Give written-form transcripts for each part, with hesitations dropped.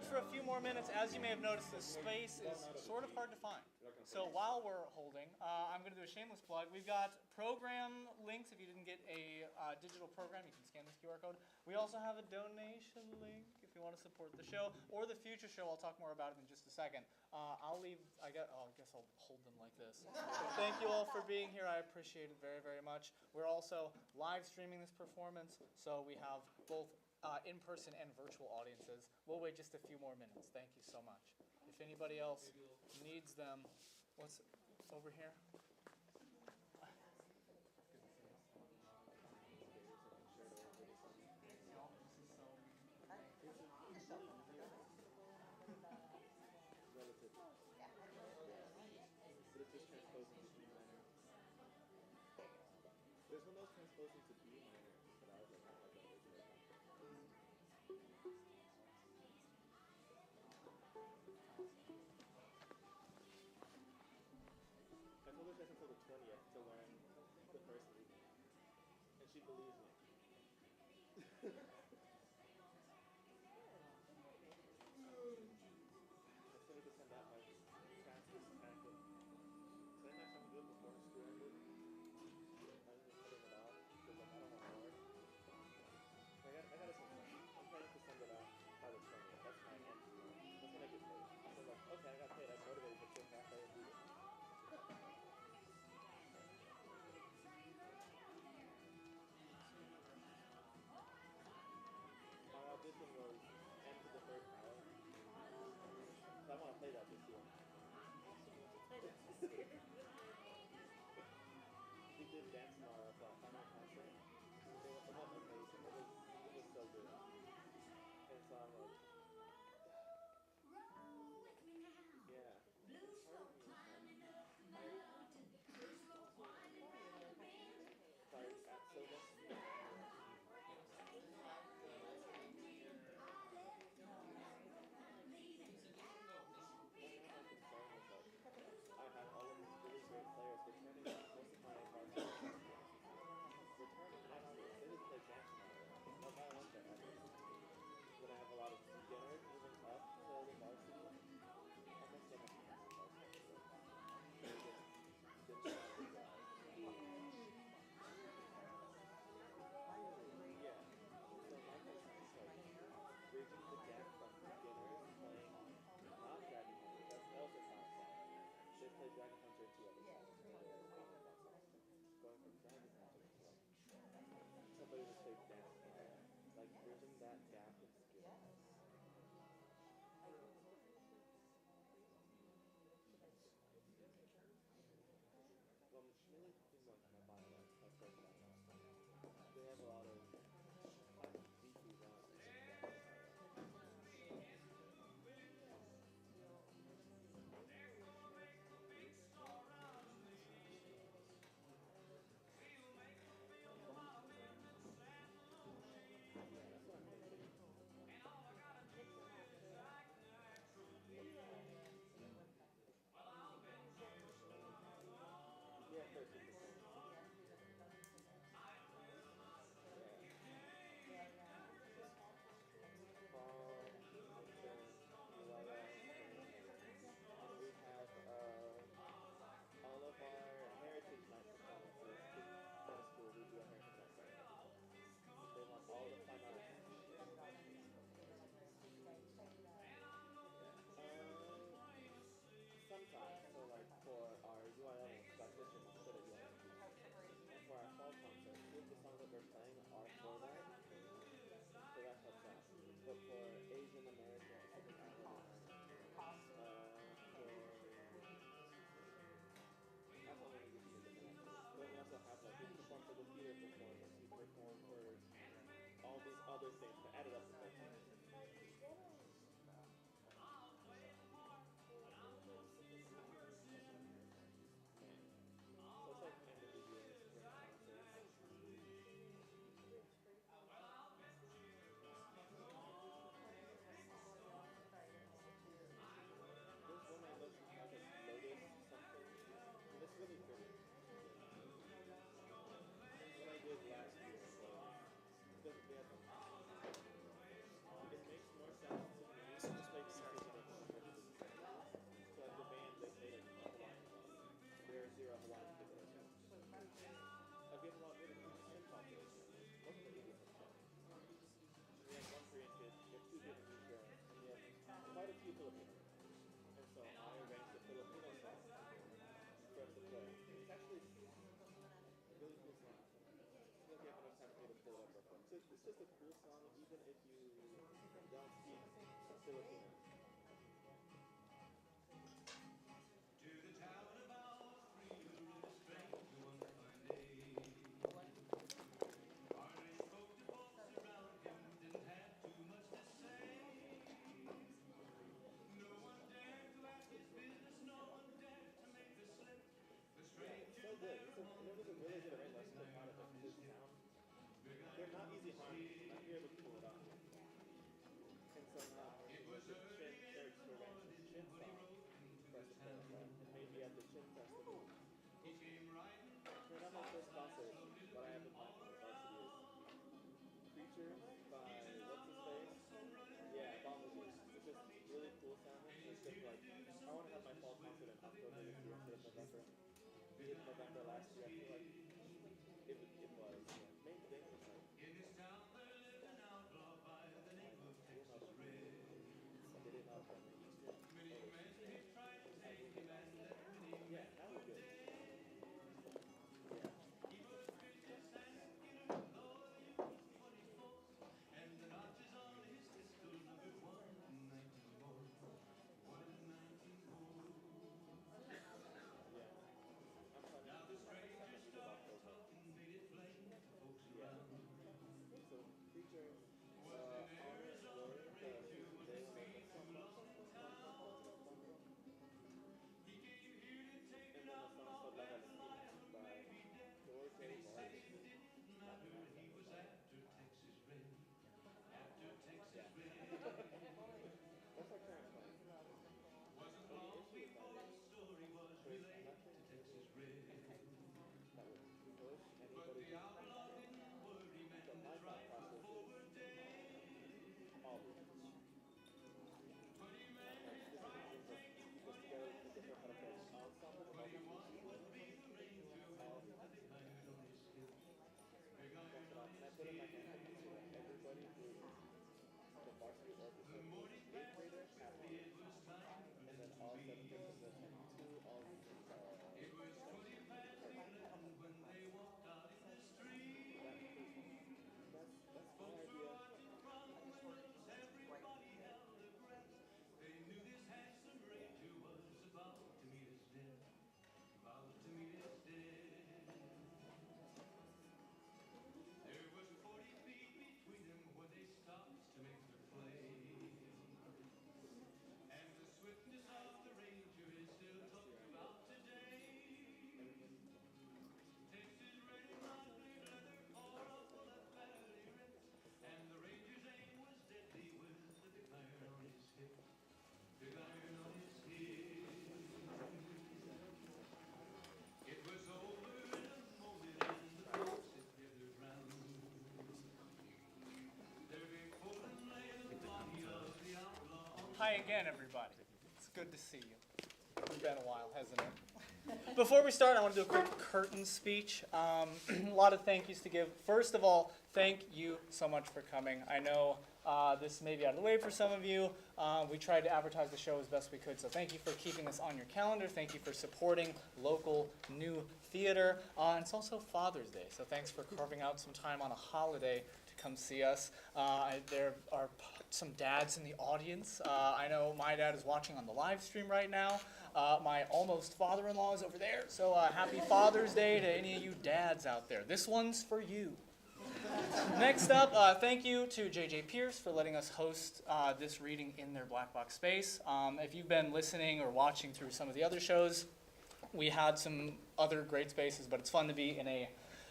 for a few more minutes. As you may have noticed, this space is sort of hard to find. So while we're holding, I'm going to do a shameless plug. We've got program links. If you didn't get a digital program, you can scan this QR code. We also have a donation link if you want to support the show or the future show. I'll talk more about it in just a second. I'll leave. I guess I'll hold them like this. Thank you all for being here. I appreciate it very, very much. We're also live streaming this performance, so we have both in-person and virtual audiences. We'll wait just a few more minutes. Thank you so much. If anybody else needs them, what's over here? There's one that was transposed into B minor, but I was like, I don't know. I told her she has until the 20th to learn the first movement, and she believes me. I still need to send out my fastest packet. So I didn't have time to do it before school ended. I was just putting it off because like, I don't want to work. I gotta send it. I'm planning to send it out by the 20th. That's my end. That's when I get paid. So like, okay, I got paid. I'm motivated to sit back there and do it. My audition was end to the third hour. So I want to play that this year. We did dance tomorrow for our final concert. It was amazing. It was so good. And so I'm like, yeah. Sorry, so much. I had all of these really great players returning most of my varsity. Returning, I don't know, they just play dance tomorrow. No, I want that. When I have a lot of beginners moving up to the varsity, I'm just going to be on varsity. Yeah. So my person is like bridging the gap from beginners playing not Dragon Hunter, that's Elsa's house. They play Dragon Hunter and two other songs. Going from Dragon Hunter to somebody just plays dance. Like bridging that gap in skills. Well, mainly things like my Ballad, my first Ballad. They have a lot of V2s on it. Yeah, first it's the same. And we have all of our heritage night performances. At school, we do a heritage night ceremony. They want all the fun arts. Sometimes, so like for our UIL graduation instead of UIL, and for our fall concert, the songs that we're playing are for that, so that helps out. But for Asian American, that's only we get to do. But we also have like we perform for the theater performance, we perform for all these other things to add it up to 13. So it's like end of the year, spring concerts. There's one I love to have like Lotus something. And it's really pretty. What I did last year was it makes more sense to me to just play it's just a cool song, even if you don't speak Filipino. Yeah, it's so good. And it was a really good arrangement. I'm super proud of him. His sound, they're not easy harmonies. Not you're able to pull it off. And so now I'm working with this chin, Eric's programming this chin song for us to play like that. And maybe at the chin festival. Not my first concert, what I have in mind for the varsity is Creatures by what's his face? Yeah, Ballad. It's just really cool sounding. It's just like I want to have my fall concert in October this year instead of November. We did November last year. I feel like it was. The main thing was like you'll know the did it not from the Eastern I really lost it. Yeah, now we're good. Yeah. Yeah. I'm planning to do mine the second week of October. Yeah. So Creatures, Honor and Glory, the Tuesday day when there's like bum, bum, bum, bum, bum, bum, bum, bum, bum, bum. And then the song's called La Valestina by George A. Martin. Not pronounced that way, by the way. Yeah. That's our current plan. But the issue with that is there's nothing really that would push anybody to come here. So my thought process is all blues. And I'm like, this is a group of people together with a different how to play ensemble with all these new people. All blues. That's what and I put in my handbook this year that everybody who is the varsity orchestra who is an 8th grader has to sing. And then all 7th graders and then 2 all sections has to sing. That because that's my idea. Yeah. Next year I'm good. Everybody practice anymore. Practice. Hi again, everybody. It's good to see you. It's been a while, hasn't it? Before we start, I want to do a quick curtain speech. A lot of thank yous to give. First of all, thank you so much for coming. I know this may be out of the way for some of you. We tried to advertise the show as best we could, so thank you for keeping this on your calendar. Thank you for supporting local new theater. And it's also Father's Day, so thanks for carving out some time on a holiday to come see us. There are some dads in the audience. I know my dad is watching on the live stream right now. My almost father-in-law is over there, so happy Father's Day to any of you dads out there. This one's for you. Next up, thank you to J.J. Pierce for letting us host this reading in their black box space. If you've been listening or watching through some of the other shows, we had some other great spaces, but it's fun to be in a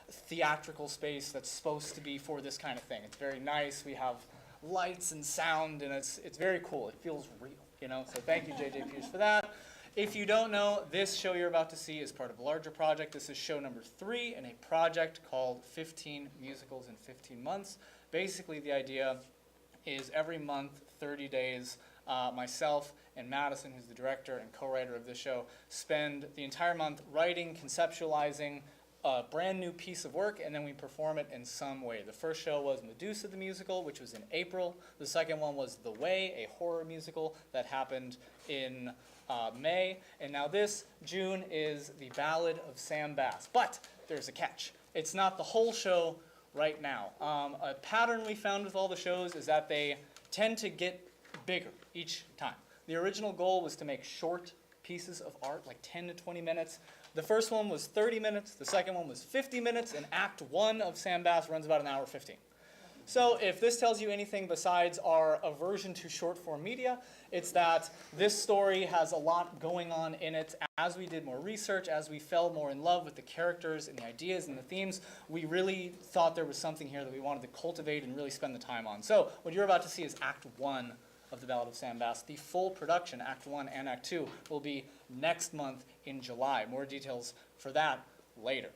theatrical space that's supposed to be for this kind of thing. It's very nice. We have lights and sound, and it's very cool. It feels real, you know? So thank you, J.J. Pierce, for that. If you don't know, this show you're about to see is part of a larger project. This is show number 3 in a project called 15 Musicals in 15 Months. Basically, the idea is every month, 30 days, myself and Madison, who's the director and co-writer of this show, spend the entire month writing, conceptualizing a brand new piece of work, and then we perform it in some way. The first show was Medusa the Musical, which was in April. The second one was The Way, a horror musical that happened in May. And now this, June, is the Ballad of Sam Bass. But there's a catch. It's not the whole show right now. A pattern we found with all the shows is that they tend to get bigger each time. The original goal was to make short pieces of art, like 10 to 20 minutes. The first one was 30 minutes, the second one was 50 minutes, and Act 1 of Sam Bass runs about an hour 15. So if this tells you anything besides our aversion to short form media, it's that this story has a lot going on in it. As we did more research, as we fell more in love with the characters and the ideas and the themes, we really thought there was something here that we wanted to cultivate and really spend the time on. So what you're about to see is Act 1 of the Ballad of Sam Bass. The full production, Act 1 and Act 2, will be next month in July. More details for that later.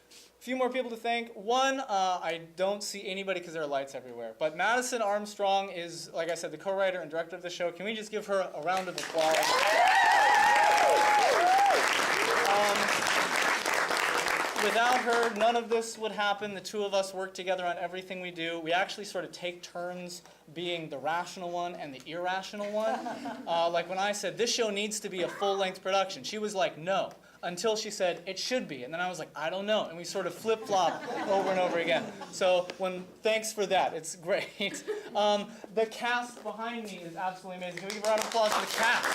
A few more people to thank. One, I don't see anybody because there are lights everywhere. But Madison Armstrong is, like I said, the co-writer and director of the show. Can we just give her a round of applause? Without her, none of this would happen. The two of us work together on everything we do. We actually sort of take turns being the rational one and the irrational one. Like when I said, this show needs to be a full-length production, she was like, no. Until she said, it should be. And then I was like, I don't know. And we sort of flip-flop over and over again. So thanks for that. It's great. The cast behind me is absolutely amazing. Can we give a round of applause for the cast?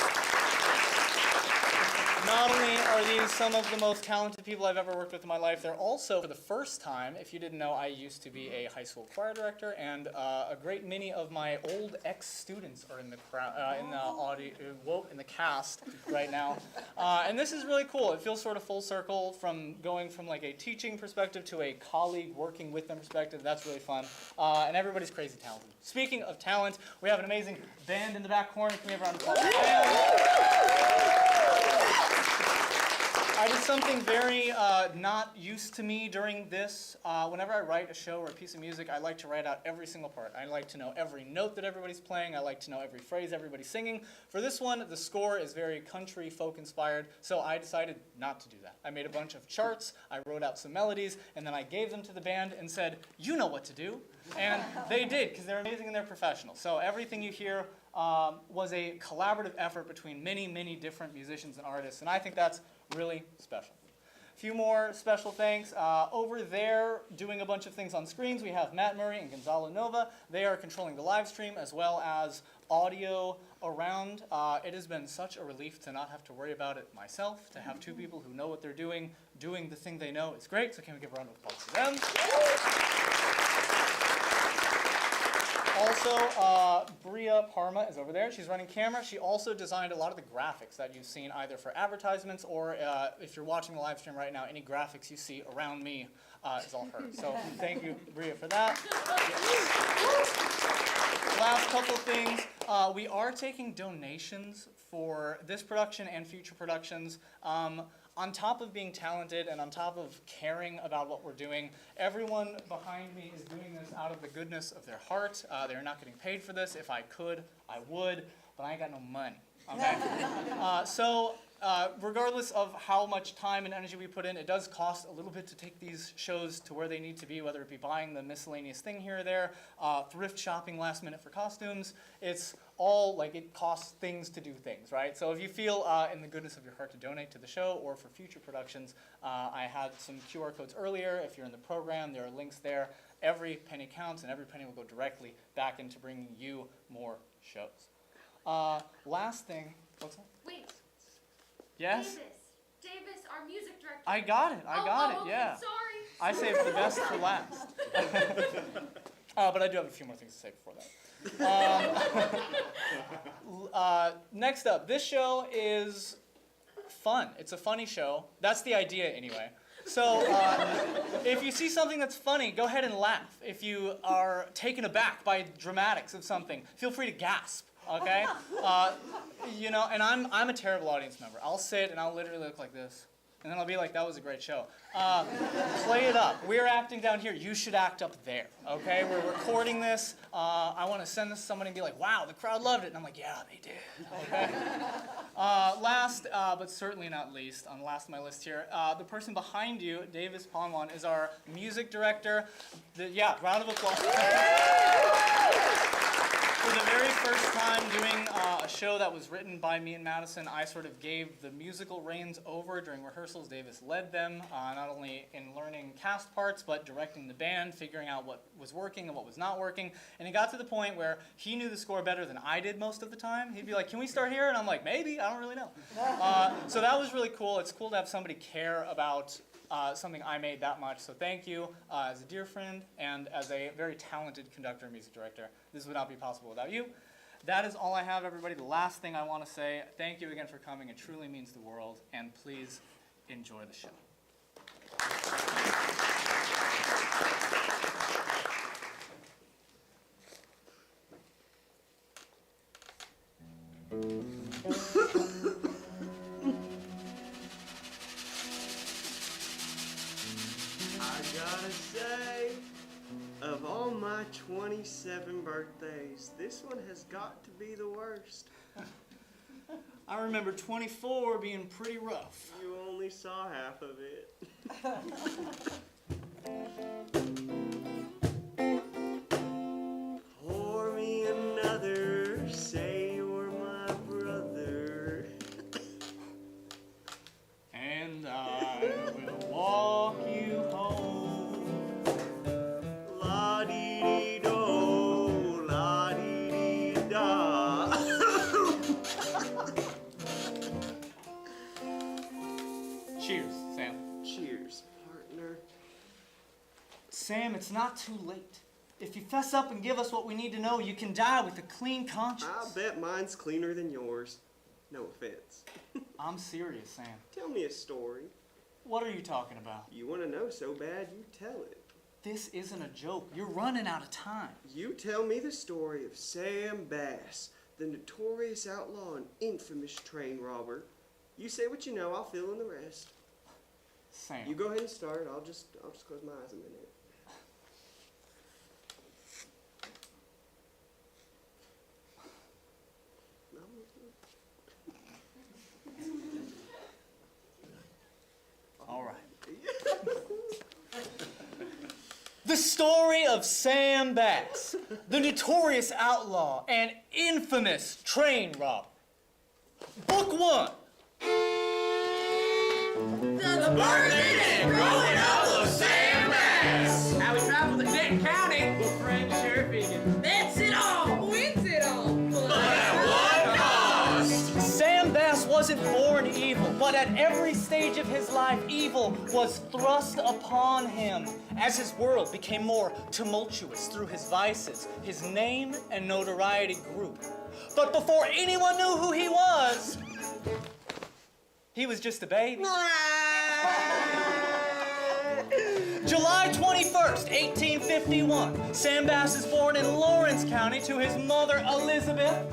Not only are these some of the most talented people I've ever worked with in my life, they're also, for the first time, if you didn't know, I used to be a high school choir director, and a great many of my old ex-students are in the in the cast right now. And this is really cool. It feels sort of full circle from going from like a teaching perspective to a colleague working with them perspective. That's really fun. And everybody's crazy talented. Speaking of talent, we have an amazing band in the back corner. Can we have a round of applause? I did something very not used to me during this. Whenever I write a show or a piece of music, I like to write out every single part. I like to know every note that everybody's playing. I like to know every phrase everybody's singing. For this one, the score is very country folk inspired, so I decided not to do that. I made a bunch of charts, I wrote out some melodies, and then I gave them to the band and said, you know what to do. And they did, because they're amazing and they're professional. So everything you hear was a collaborative effort between many, many different musicians and artists, and I think that's really special. A few more special thanks. Over there, doing a bunch of things on screens, we have Matt Murray and Gonzalo Nova. They are controlling the live stream as well as audio around. It has been such a relief to not have to worry about it myself, to have two people who know what they're doing the thing they know. It's great, so can we give a round of applause to them? Also, Bria Parma is over there. She's running camera. She also designed a lot of the graphics that you've seen either for advertisements or if you're watching the live stream right now, any graphics you see around me is all her. So thank you, Bria, for that. Last couple things. We are taking donations for this production and future productions. On top of being talented and on top of caring about what we're doing, everyone behind me is doing this out of the goodness of their heart. They're not getting paid for this. If I could, I would, but I ain't got no money. Okay? Regardless of how much time and energy we put in, it does cost a little bit to take these shows to where they need to be, whether it be buying the miscellaneous thing here or there, thrift shopping last minute for costumes. It's all like it costs things to do things, right? So if you feel in the goodness of your heart to donate to the show or for future productions, I had some QR codes earlier. If you're in the program, there are links there. Every penny counts, and every penny will go directly back into bringing you more shows. Last thing, what's that? Wait. Yes? Davis, our music director. I got it, Okay, yeah. Sorry. I saved the best for last. But I do have a few more things to say before that. Next up, this show is fun. It's a funny show. That's the idea anyway. So if you see something that's funny, go ahead and laugh. If you are taken aback by dramatics of something, feel free to gasp. Okay, you know, and I'm a terrible audience member. I'll sit and I'll literally look like this, and then I'll be like, "That was a great show." Play it up. We're acting down here. You should act up there. Okay, we're recording this. I want to send this to somebody and be like, "Wow, the crowd loved it," and I'm like, "Yeah, they did." Okay. Last, but certainly not least, on the last of my list here, the person behind you, Davis Ponwan, is our music director. Round of applause. For the very first time doing a show that was written by me and Madison, I sort of gave the musical reins over during rehearsals. Davis led them, not only in learning cast parts, but directing the band, figuring out what was working and what was not working. And it got to the point where he knew the score better than I did most of the time. He'd be like, "Can we start here?" And I'm like, "Maybe, I don't really know." So that was really cool. It's cool to have somebody care about something I made that much. So thank you as a dear friend and as a very talented conductor and music director. This would not be possible without you. That is all I have, everybody. The last thing I want to say, thank you again for coming. It truly means the world. And please enjoy the show. Gotta say, of all my 27 birthdays, this one has got to be the worst. I remember 24 being pretty rough. You only saw half of it. Pour me another, say you're my brother. And I will walk you home. La-dee-dee-do, la-dee-dee-da. Cheers, Sam. Cheers, partner. Sam, it's not too late. If you fess up and give us what we need to know, you can die with a clean conscience. I bet mine's cleaner than yours. No offense. I'm serious, Sam. Tell me a story. What are you talking about? You want to know so bad, you tell it. This isn't a joke. You're running out of time. You tell me the story of Sam Bass, the notorious outlaw and infamous train robber. You say what you know, I'll fill in the rest. Sam. You go ahead and start. I'll just close my eyes a minute. All right. The story of Sam Bass, the notorious outlaw and infamous train robber. Book 1. The birthday and growing up of Sam Bass. How we traveled to Denton County. The French Sheriff Egan. That's it all. Wins it all. But at what cost? Sam Bass wasn't born evil, but at every stage of his life, evil was thrust upon him. As his world became more tumultuous through his vices, his name and notoriety grew. But before anyone knew who he was just a baby. July 21st, 1851, Sam Bass is born in Lawrence County to his mother, Elizabeth,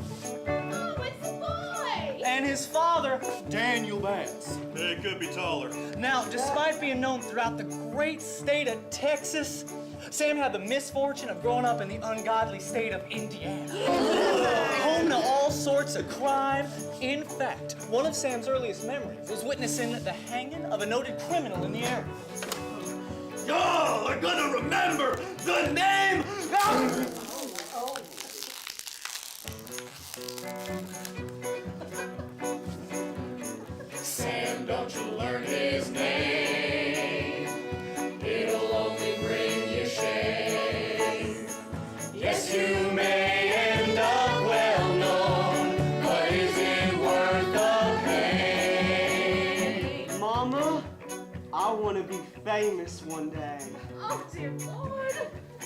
Oh, it's a boy! and his father, Daniel Bass. It could be taller. Now, despite being known throughout the great state of Texas, Sam had the misfortune of growing up in the ungodly state of Indiana, home to all sorts of crime. In fact, one of Sam's earliest memories was witnessing the hanging of a noted criminal in the area. Y'all are gonna remember the name. Sam, don't you learn his name. It'll only bring you shame. Yes, you may end up well known, but is it worth the pain? Mama, I want to be famous one day. Oh, dear Lord!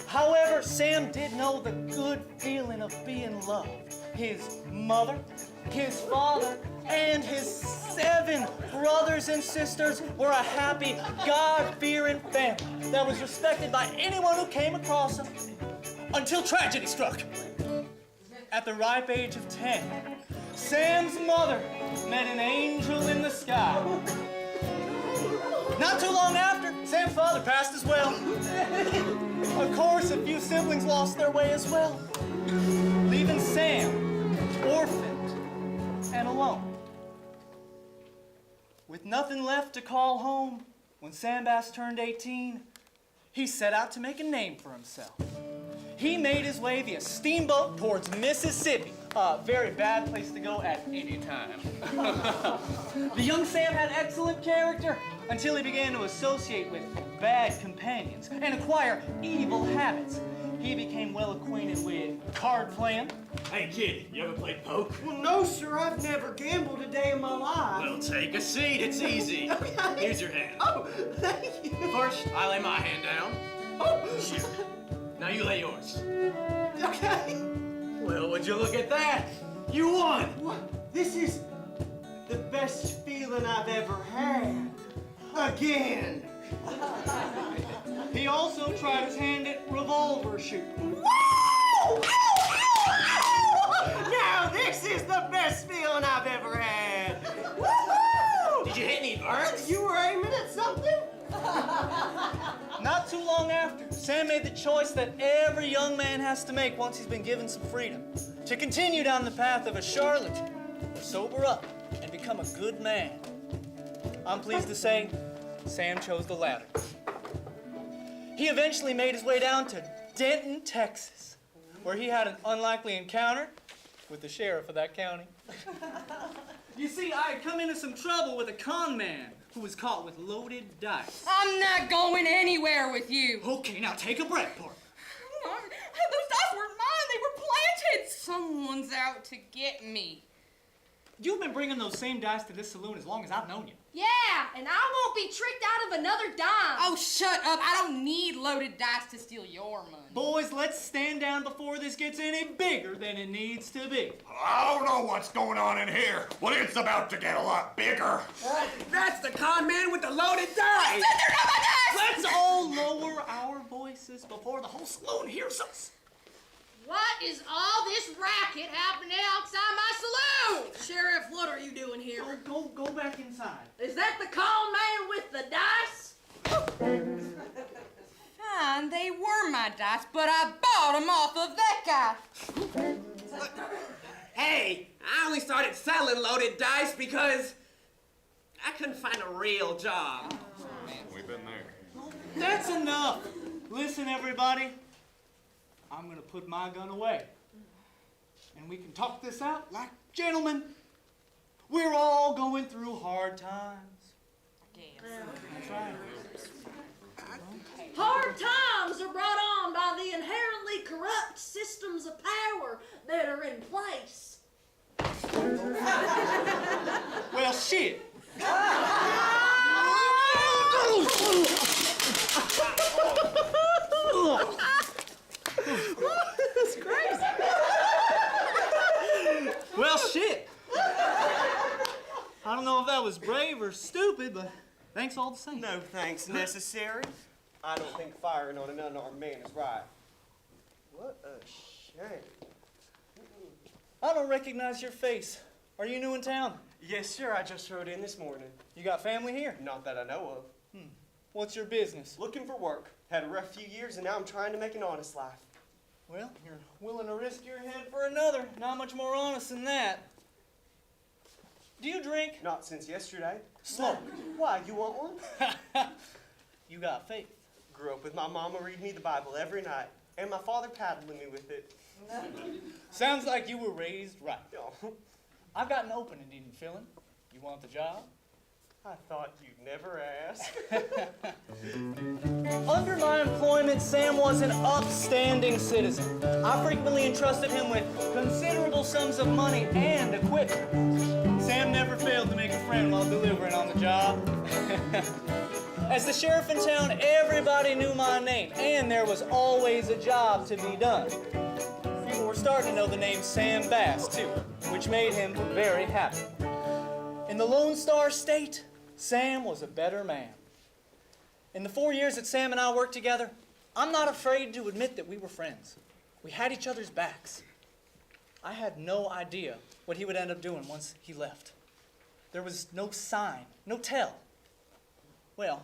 However, Sam did know the good feeling of being loved. His mother, his father, and his 7 brothers and sisters were a happy, God-fearing family that was respected by anyone who came across them until tragedy struck. At the ripe age of 10, Sam's mother met an angel in the sky. Not too long after, Sam's father passed as well. Of course, a few siblings lost their way as well, leaving Sam orphaned and alone. With nothing left to call home, when Sam Bass turned 18, he set out to make a name for himself. he made his way via steamboat towards Mississippi. A very bad place to go at any time. The young Sam had excellent character until he began to associate with bad companions and acquire evil habits. He became well acquainted with card playing. Hey kid, you ever played poke? Well, no, sir, I've never gambled a day in my life. Well, take a seat. It's easy. Here's your hand. Oh, thank you. First, I lay my hand down. Oh, Shoot. Now you lay yours. okay. Well, would you look at that? You won. What? This is the best feeling I've ever had. Again. He also tried his hand at revolver shooting. Woo! Now this is the best feeling I've ever had. Woo-hoo! Did you hit any birds? You were aiming at something? Not too long after, Sam made the choice that every young man has to make once he's been given some freedom. To continue down the path of a charlatan, or sober up and become a good man. I'm pleased to say, Sam chose the latter. He eventually made his way down to Denton, Texas, where he had an unlikely encounter with the sheriff of that county. You see, I had come into some trouble with a con man who was caught with loaded dice. I'm not going anywhere with you. Okay, now take a breath, Pork. Those dice weren't mine. They were planted. Someone's out to get me. You've been bringing those same dice to this saloon as long as I've known you. Yeah, and I won't be tricked out of another dime. Oh, shut up. I don't need loaded dice to steal your money. Boys, let's stand down before this gets any bigger than it needs to be. I don't know what's going on in here, but it's about to get a lot bigger. That's the con man with the loaded dice! They're not my dice! Let's all lower our voices before the whole saloon hears us. What is all this racket happening outside my saloon? Sheriff, what are you doing here? Go back inside. Is that the con man with the dice? Fine, they were my dice, but I bought them off of that guy. Hey, I only started selling loaded dice because I couldn't find a real job. We've been there. That's enough. Listen, everybody. I'm gonna put my gun away. And we can talk this out like gentlemen. We're all going through hard times. That's right. Hard times are brought on by the inherently corrupt systems of power that are in place. Well, shit. That's crazy. Well, shit. I don't know if that was brave or stupid, but thanks all the same. No thanks necessary. I don't think firing on an unarmed man is right. What a shame. I don't recognize your face. Are you new in town? Yes, sir. I just rode in this morning. You got family here? Not that I know of. What's your business? Looking for work. Had a rough few years, and now I'm trying to make an honest life. Well, you're willing to risk your head for another. Not much more honest than that. Do you drink? Not since yesterday. Smoke. Why, you want one? You got faith. Grew up with my mama reading me the Bible every night, and my father paddling me with it. Sounds like you were raised right. Oh, I've got an opening needing filling. You want the job? I thought you'd never ask. Under my employment, Sam was an upstanding citizen. I frequently entrusted him with considerable sums of money and equipment. Sam never failed to make a friend while delivering on the job. As the sheriff in town, everybody knew my name, and there was always a job to be done. People were starting to know the name Sam Bass, too, which made him very happy. In the Lone Star State, Sam was a better man. In the 4 years that Sam and I worked together, I'm not afraid to admit that we were friends. We had each other's backs. I had no idea what he would end up doing once he left. There was no sign, no tell. Well,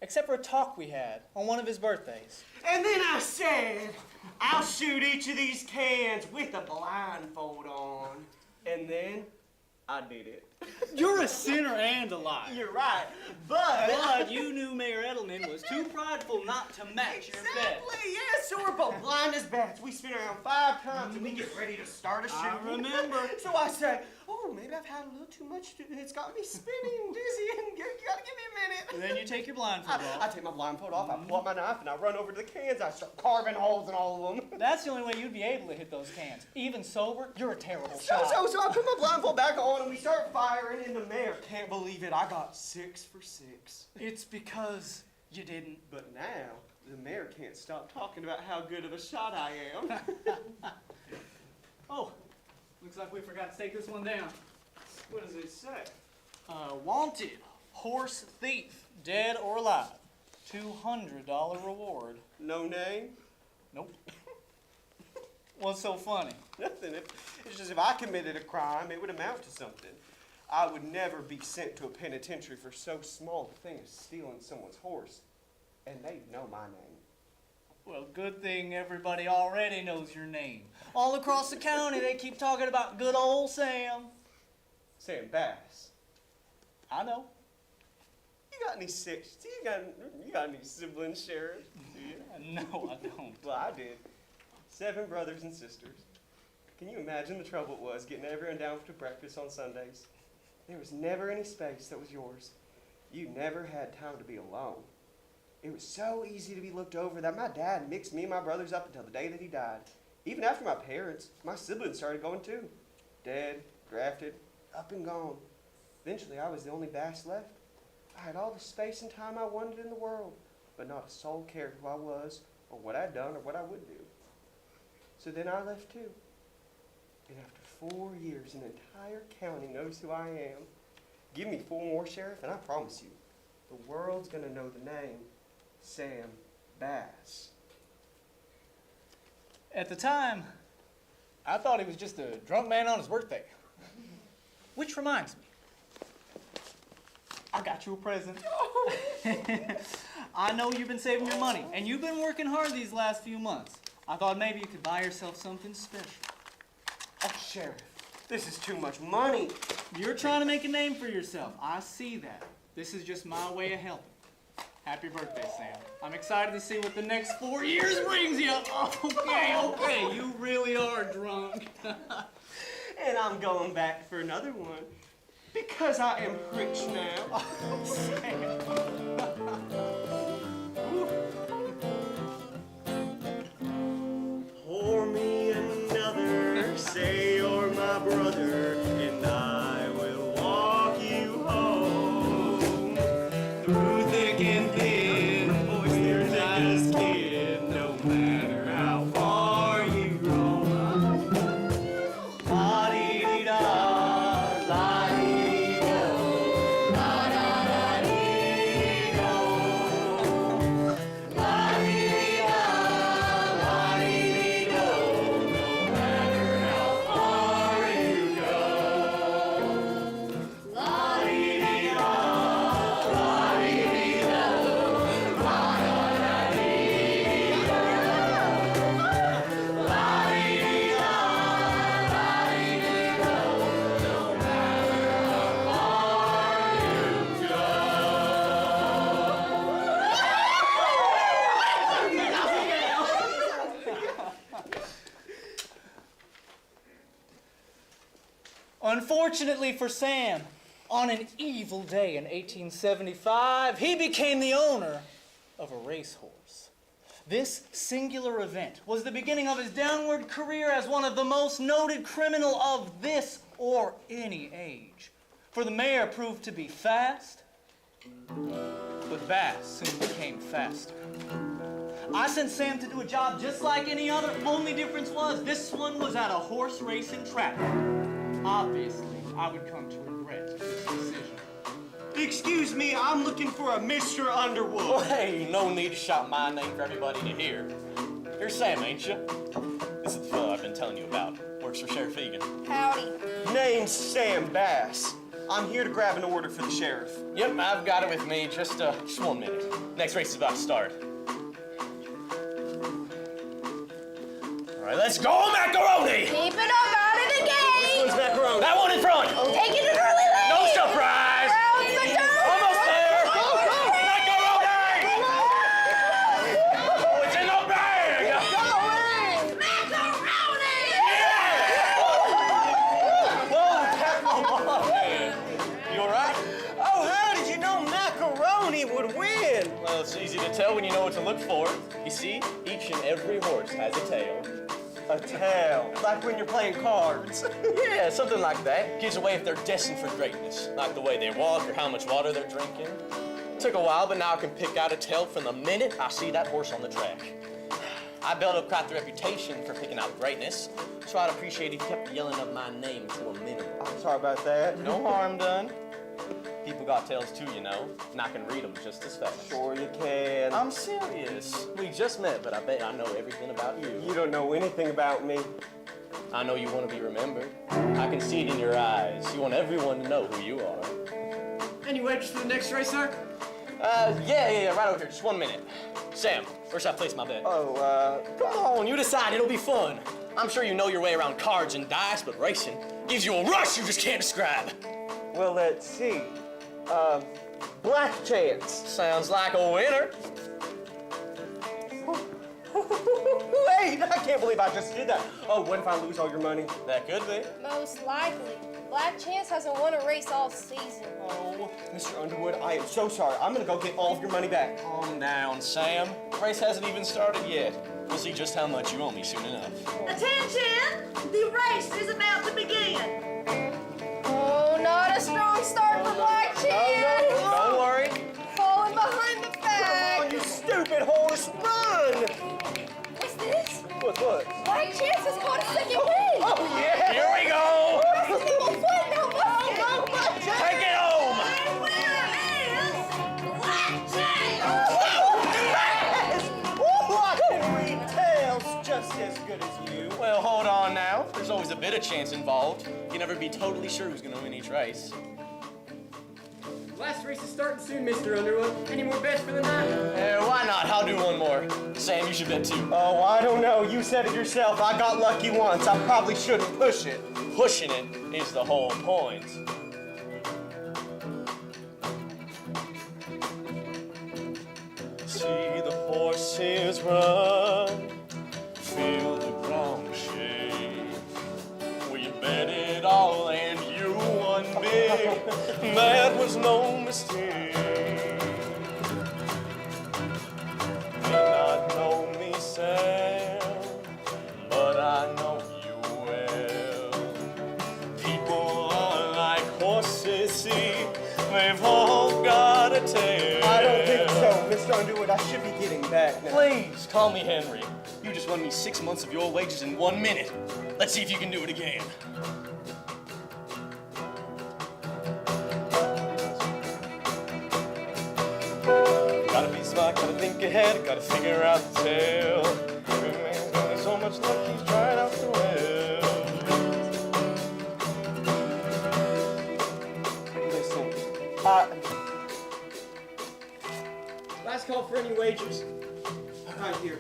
except for a talk we had on one of his birthdays. And then I said, I'll shoot each of these cans with a blindfold on. And then I did it. You're a sinner and a liar. You're right, but... But you knew Mayor Edelman was too prideful not to match your bet. Exactly, yes, so we're both blind as bats. We spin around 5 times and we get ready to start a shoot. I remember. So I say, oh, maybe I've had a little too much. It's got me spinning, dizzy, and you gotta give me a minute. And then you take your blindfold I off. take my blindfold off, I pull out my knife, and I run over to the cans. I start carving holes in all of them. That's the only way you'd be able to hit those cans. Even sober, you're a terrible So shot. I put my blindfold back on, and we start firing, and the mayor can't believe it. I got 6 for 6. It's because you didn't. But now, the mayor can't stop talking about how good of a shot I am. Oh, looks like we forgot to take this one down. What does it say? Wanted, horse thief, dead or alive. $200 reward. No name? Nope. What's so funny? Nothing. It's just if I committed a crime, it would amount to something. I would never be sent to a penitentiary for so small a thing as stealing someone's horse. And they know my name. Well, good thing everybody already knows your name. All across the county, they keep talking about good old Sam. Sam Bass. I know. You got any you got any siblings, Sheriff? Do you? No, I don't. Well, I did. 7 brothers and sisters. Can you imagine the trouble it was getting everyone down to breakfast on Sundays? There was never any space that was yours. You never had time to be alone. It was so easy to be looked over that my dad mixed me and my brothers up until the day that he died. Even after my parents, my siblings started going too. Dead, grafted, up and gone. Eventually, I was the only Bass left. I had all the space and time I wanted in the world, but not a soul cared who I was, or what I'd done, or what I would do. So then I left too. And after 4 years, an entire county knows who I am. Give me 4 more, Sheriff, and I promise you, the world's gonna know the name Sam Bass. At the time, I thought he was just a drunk man on his birthday. Which reminds me, I got you a present. I know you've been saving your money, and you've been working hard these last few months. I thought maybe you could buy yourself something special. Oh, Sheriff, this is too much money. You're trying to make a name for yourself. I see that. This is just my way of helping. Happy birthday, Sam. I'm excited to see what the next 4 years brings you. Okay, you really are drunk. And I'm going back for another one because I am rich now. Pour me another, say you're my brother, and I will walk you home. Through thick and thin, boys, they're not as kid, no matter how far you roam. La-dee-dee-da, la-dee-dee-do, la-da-da-dee-do. La-dee-dee-da, la-dee-dee-do, no matter how far you go. La-dee-dee-da, la-dee-dee-do, la-da-da-dee-do. La-dee-dee-da, la-dee-dee-do, no matter how far you go. Unfortunately for Sam, on an evil day in 1875, he became the owner of a racehorse. This singular event was the beginning of his downward career as one of the most noted criminal of this or any age. For the mayor proved to be fast, but Bass soon became faster. I sent Sam to do a job just like any other. Only difference was this one was at a horse racing track. Obviously, I would come to regret this decision. Excuse me, I'm looking for a Mr. Underwood. Well, hey, no need to shout my name for everybody to hear. You're Sam, ain't you? This is the fellow I've been telling you about. Works for Sheriff Egan. Howdy. Name's Sam Bass. I'm here to grab an order for the sheriff. Yep, I've got it with me. Just 1 minute. Next race is about to start. All right, let's go, macaroni! Keep it up out of the Which game. one's macaroni? That one in front! Take it an early leg. No, would win. Well, it's easy to tell when you know what to look for. You see, each and every horse has a tail. A tail, like when you're playing cards. Yeah, something like that. Gives away if they're destined for greatness, like the way they walk or how much water they're drinking. Took a while, but now I can pick out a tail from the minute I see that horse on the track. I built up quite the reputation for picking out greatness, so I'd appreciate if you kept yelling up my name to a minimum. I'm sorry about that. No harm done. People got tails too, you know, and I can read them just as fast. Sure you can. I'm serious. We just met, but I bet I know everything about you. You don't know anything about me. I know you want to be remembered. I can see it in your eyes. You want everyone to know who you are. Any wagers for the next race, sir? Yeah, right over here. Just 1 minute. Sam, where should I place my bet? Oh, Come on, you decide. It'll be fun. I'm sure you know your way around cards and dice, but racing gives you a rush you just can't describe. well, let's see. Black chance. Sounds like a winner. Wait, I can't believe I just did that. Oh, what if I lose all your money? That could be. Most likely. Black Chance hasn't won a race all season. Oh, Mr. Underwood, I am so sorry. I'm gonna go get all of your money back. Calm down, Sam. The race hasn't even started yet. We'll see just how much you owe me soon enough. Attention! The race is about to begin. Oh, not a strong start for Black Chance. Don't worry. Falling behind the pack. Oh, you stupid horse, run! What's this? What? Black Chance has caught a second win. Oh, yeah! Here we go. Now, Take it home. The winner is Black Chance! I can read tales just as good as you. Well, hold on now. There's always a bit of chance involved. You can never be totally sure who's going to win each race. Last race is starting soon, Mr. Underwood. Any more bets for the night? Why not? I'll do one more. Sam, you should bet too. Oh, I don't know. You said it yourself. I got lucky once. I probably shouldn't push it. Pushing it is the whole point. See the horses run, feel the ground shake. We bet it all and you won big. That was no mistake. May not know me, Sam, but I know you well. People are like horses, see, they've all got a tail. I don't think so, Mr. Underwood. I should be getting back now. Please, call me Henry. You just won me 6 months of your wages in 1 minute. Let's see if you can do it again. Gotta be smart, gotta think ahead, gotta figure out the tale. Every man's got so much luck, he's trying out the well. Listen, Last call for any wagers. Right here.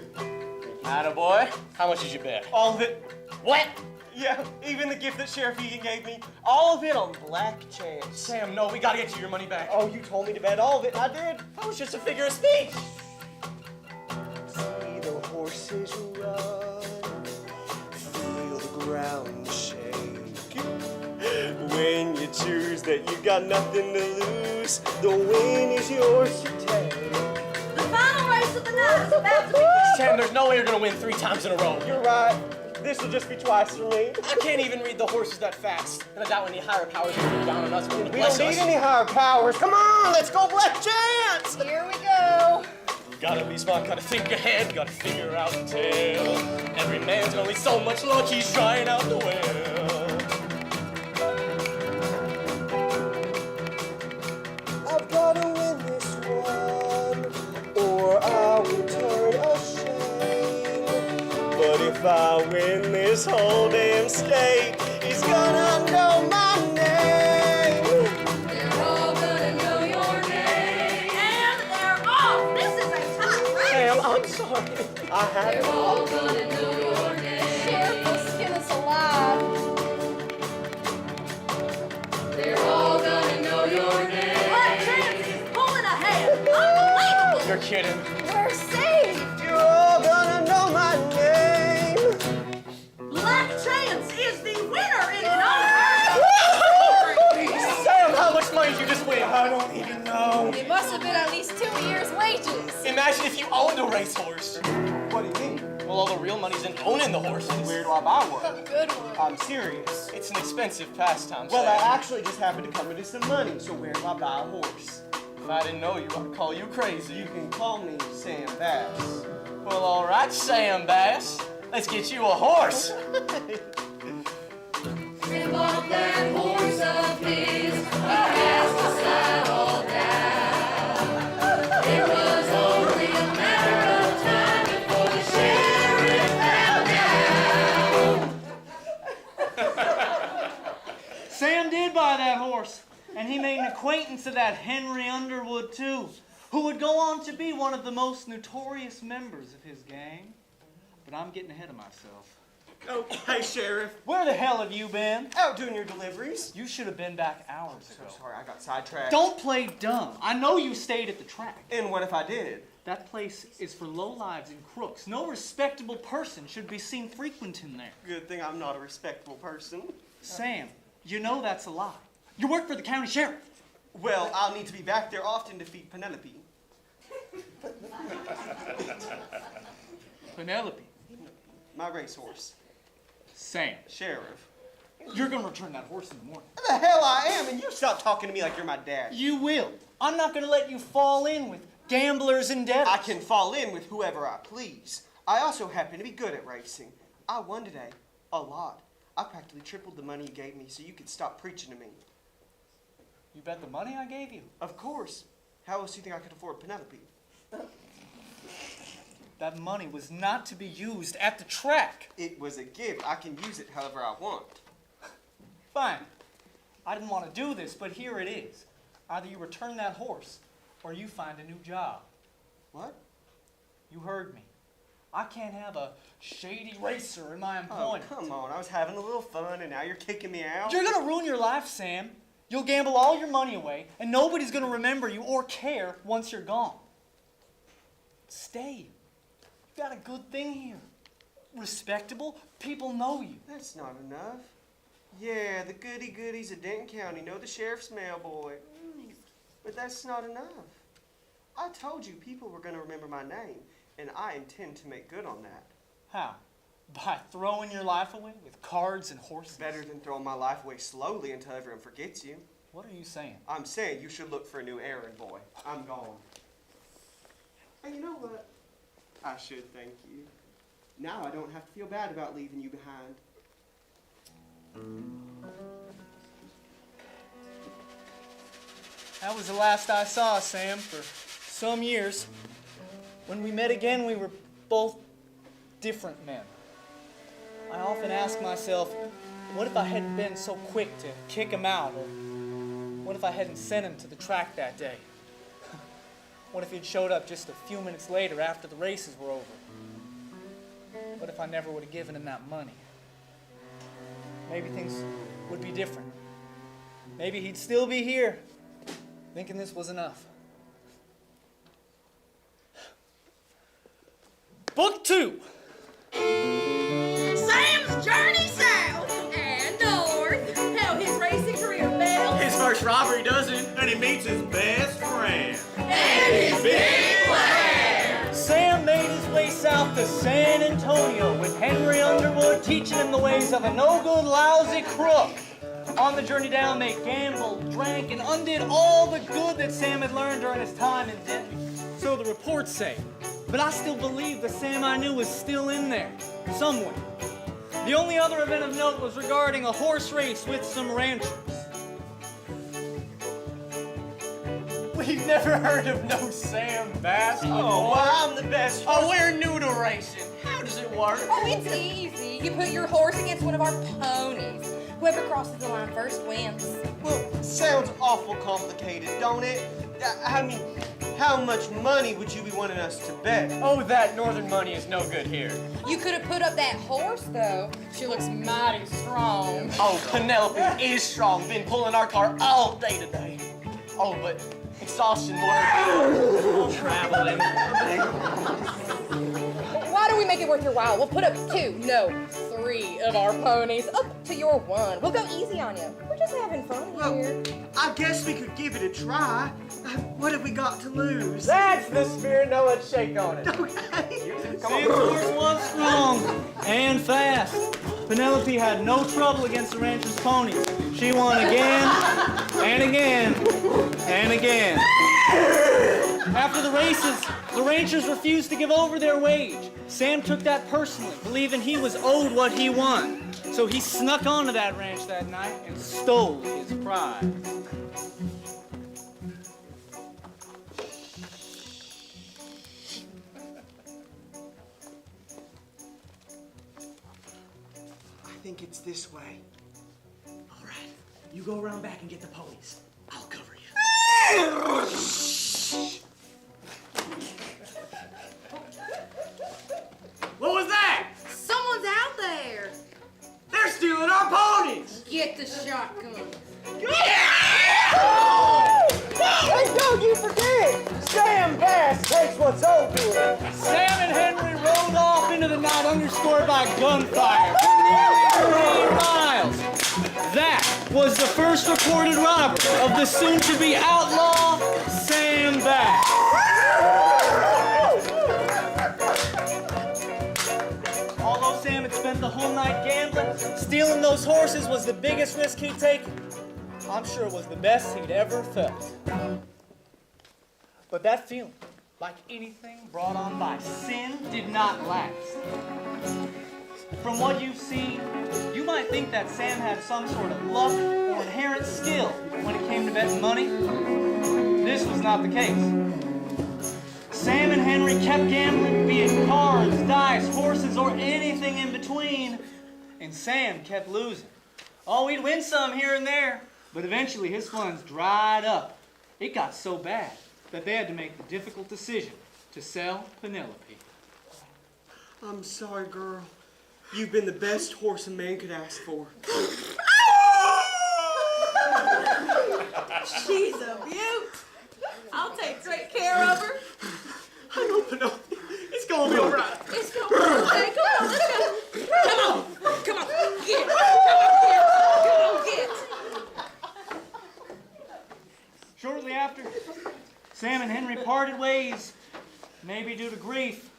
Attaboy. How much did you bet? all of it. What? Yeah, even the gift that Sheriff Egan gave me. All of it on Black Chance. Sam, no, we gotta get you your money back. Oh, you told me to bet all of it, and I did. That was just a figure of speech. See the horses run, feel the ground shake. When you choose that you got nothing to lose, the win is yours to take. The final race of the night is about to begin. Sam, there's no way you're gonna win 3 times in a row. You're right. This will just be twice for me. I can't even read the horses that fast. And I doubt any higher powers will look down on us. We don't need any higher powers. Come on, let's go Black Chance! Here we go. Gotta be smart, gotta think ahead, gotta figure out the tale. Every man's only so much luck, he's trying out the well. I've gotta win this one, or I will turn ashamed. But if I win this whole damn state, he's gonna know my name. They're all gonna know your name. And they're off. This is a tough race. Sam, I'm sorry. I had They're all gonna know your name. Sheriff will skin us alive. They're all gonna know your name. Black Chance is pulling ahead. Unbelievable. You're kidding. We're safe. You're all gonna know my name. Black Chance is the winner in an Sam, how much money did you just win? I don't even know. It must have been at least 2 years' wages. Imagine if you owned a racehorse. What do you mean? Well, all the real money's in owning the horses. Where do I buy one? A good one. I'm serious. It's an expensive pastime, Well, Sam. I actually just happened to come into some money, so where do I buy a horse? If I didn't know you, I'd call you crazy. You can call me Sam Bass. Well, all right, Sam Bass. Let's get you a horse. Sam bought that horse of his, he cast the saddle down. It was only a matter of time before the sheriff found out. Sam did buy that horse, and he made an acquaintance of that Henry Underwood, too, who would go on to be one of the most notorious members of his gang. But I'm getting ahead of myself. Okay, Sheriff. Where the hell have you been? Out doing your deliveries. You should have been back hours So ago. sorry, I got sidetracked. Don't play dumb. I know you stayed at the track. And what if I did? That place is for lowlives and crooks. No respectable person should be seen frequenting there. Good thing I'm not a respectable person. Sam, you know that's a lie. You work for the county sheriff. Well, I'll need to be back there often to feed Penelope. Penelope. My racehorse. Sam, Sheriff. you're gonna return that horse in the morning. The hell I am, and you stop talking to me like you're my dad. You will. I'm not gonna let you fall in with gamblers and debtors. I can fall in with whoever I please. I also happen to be good at racing. I won today. A lot. I practically tripled the money you gave me so you could stop preaching to me. You bet the money I gave you? Of course. How else do you think I could afford Penelope? That money was not to be used at the track. It was a gift. I can use it however I want. Fine. I didn't want to do this, but here it is. Either you return that horse, or you find a new job. What? You heard me. I can't have a shady racer in my Oh, employment. come on. I was having a little fun, and now you're kicking me out? You're gonna ruin your life, Sam. You'll gamble all your money away, and nobody's gonna remember you or care once you're gone. Stay. You got a good thing here. Respectable. People know you. That's not enough. Yeah, the goody-goodies of Denton County know the sheriff's mailboy. But that's not enough. I told you people were going to remember my name, and I intend to make good on that. How? By throwing your life away with cards and horses? Better than throwing my life away slowly until everyone forgets you. What are you saying? I'm saying you should look for a new errand boy. I'm gone. And you know what? I should thank you. Now I don't have to feel bad about leaving you behind. That was the last I saw, Sam, for some years. When we met again, we were both different men. I often ask myself, what if I hadn't been so quick to kick him out? Or what if I hadn't sent him to the track that day? What if he'd showed up just a few minutes later after the races were over? What if I never would have given him that money? Maybe things would be different. Maybe he'd still be here, thinking this was enough. Book 2. Sam's journey south and north. How his racing career failed. His first robbery doesn't, and he meets his best friend. And his big plan. Sam made his way south to San Antonio with Henry Underwood teaching him the ways of a no-good, lousy crook. On the journey down, they gambled, drank, and undid all the good that Sam had learned during his time in Denton. So the reports say. But I still believe the Sam I knew was still in there, somewhere. The only other event of note was regarding a horse race with some ranchers. We've never heard of no Sam Bass. Oh, well, I'm the best. Oh, we're new to racing. How does it work? Oh, it's easy. You put your horse against one of our ponies. Whoever crosses the line first wins. Well, sounds awful complicated, don't it? I mean, how much money would you be wanting us to bet? Oh, that northern money is no good here. You could have put up that horse, though. She looks mighty strong. Oh, Penelope is strong. Been pulling our car all day today. Oh, but exhaustion work. Traveling. Why don't we make it worth your while? We'll put up 2, no, 3 of our ponies up to your 1. We'll go easy on you. We're just having fun here. I guess we could give it a try. What have we got to lose? That's the spirit. Now let's shake on it. Sam's horse was strong and fast. Penelope had no trouble against the rancher's ponies. She won again and again and again. After the races, the ranchers refused to give over their wage. Sam took that personally, believing he was owed what he won. So he snuck onto that ranch that night and stole his prize. I think it's this way. All right, you go around back and get the ponies. I'll cover you. What was that? Someone's out there. They're stealing our ponies! Get the shotgun. Hey, don't you forget! Sam Bass takes what's owed to him. Sam and Henry rode off into the night underscored by gunfire for nearly 3 miles. That was the first reported robbery of the soon-to-be outlaw, Sam Bass. Although Sam had spent the whole night gambling, stealing those horses was the biggest risk he'd taken. I'm sure it was the best he'd ever felt. But that feeling, like anything brought on by sin, did not last. From what you've seen, you might think that Sam had some sort of luck or inherent skill when it came to betting money. This was not the case. Sam and Henry kept gambling, be it cards, dice, horses, or anything in between, and Sam kept losing. Oh, he'd win some here and there, but eventually his funds dried up. It got so bad that they had to make the difficult decision to sell Penelope. I'm sorry, girl. You've been the best horse a man could ask for. She's a beaut. I'll take great care of her. I know, Penelope. It's gonna be all right. It's going to be okay. Come on, let's go. Come on. Come on. Get. Come on, get. Shortly after, Sam and Henry parted ways, maybe due to grief,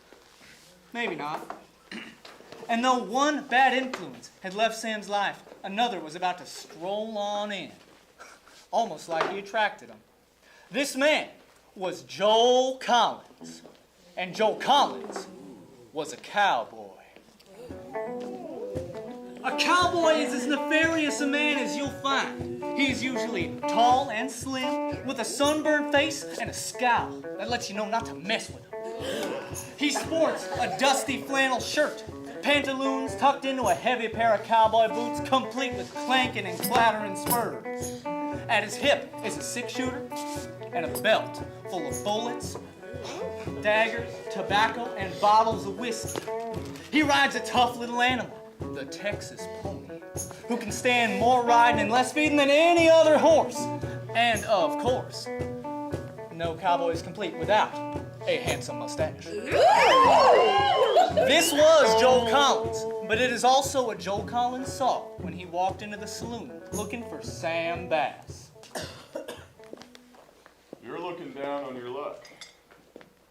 maybe not. And though one bad influence had left Sam's life, another was about to stroll on in, almost like he attracted him. This man was Joel Collins, and Joel Collins was a cowboy. A cowboy is as nefarious a man as you'll find. He's usually tall and slim, with a sunburned face and a scowl that lets you know not to mess with him. He sports a dusty flannel shirt, pantaloons tucked into a heavy pair of cowboy boots, complete with clanking and clattering spurs. At his hip is a 6-shooter and a belt full of bullets, daggers, tobacco, and bottles of whiskey. He rides a tough little animal, the Texas pony, who can stand more riding and less feeding than any other horse. And of course, no cowboy is complete without a handsome mustache. This was Joel Collins, but it is also what Joel Collins saw when he walked into the saloon looking for Sam Bass. You're looking down on your luck.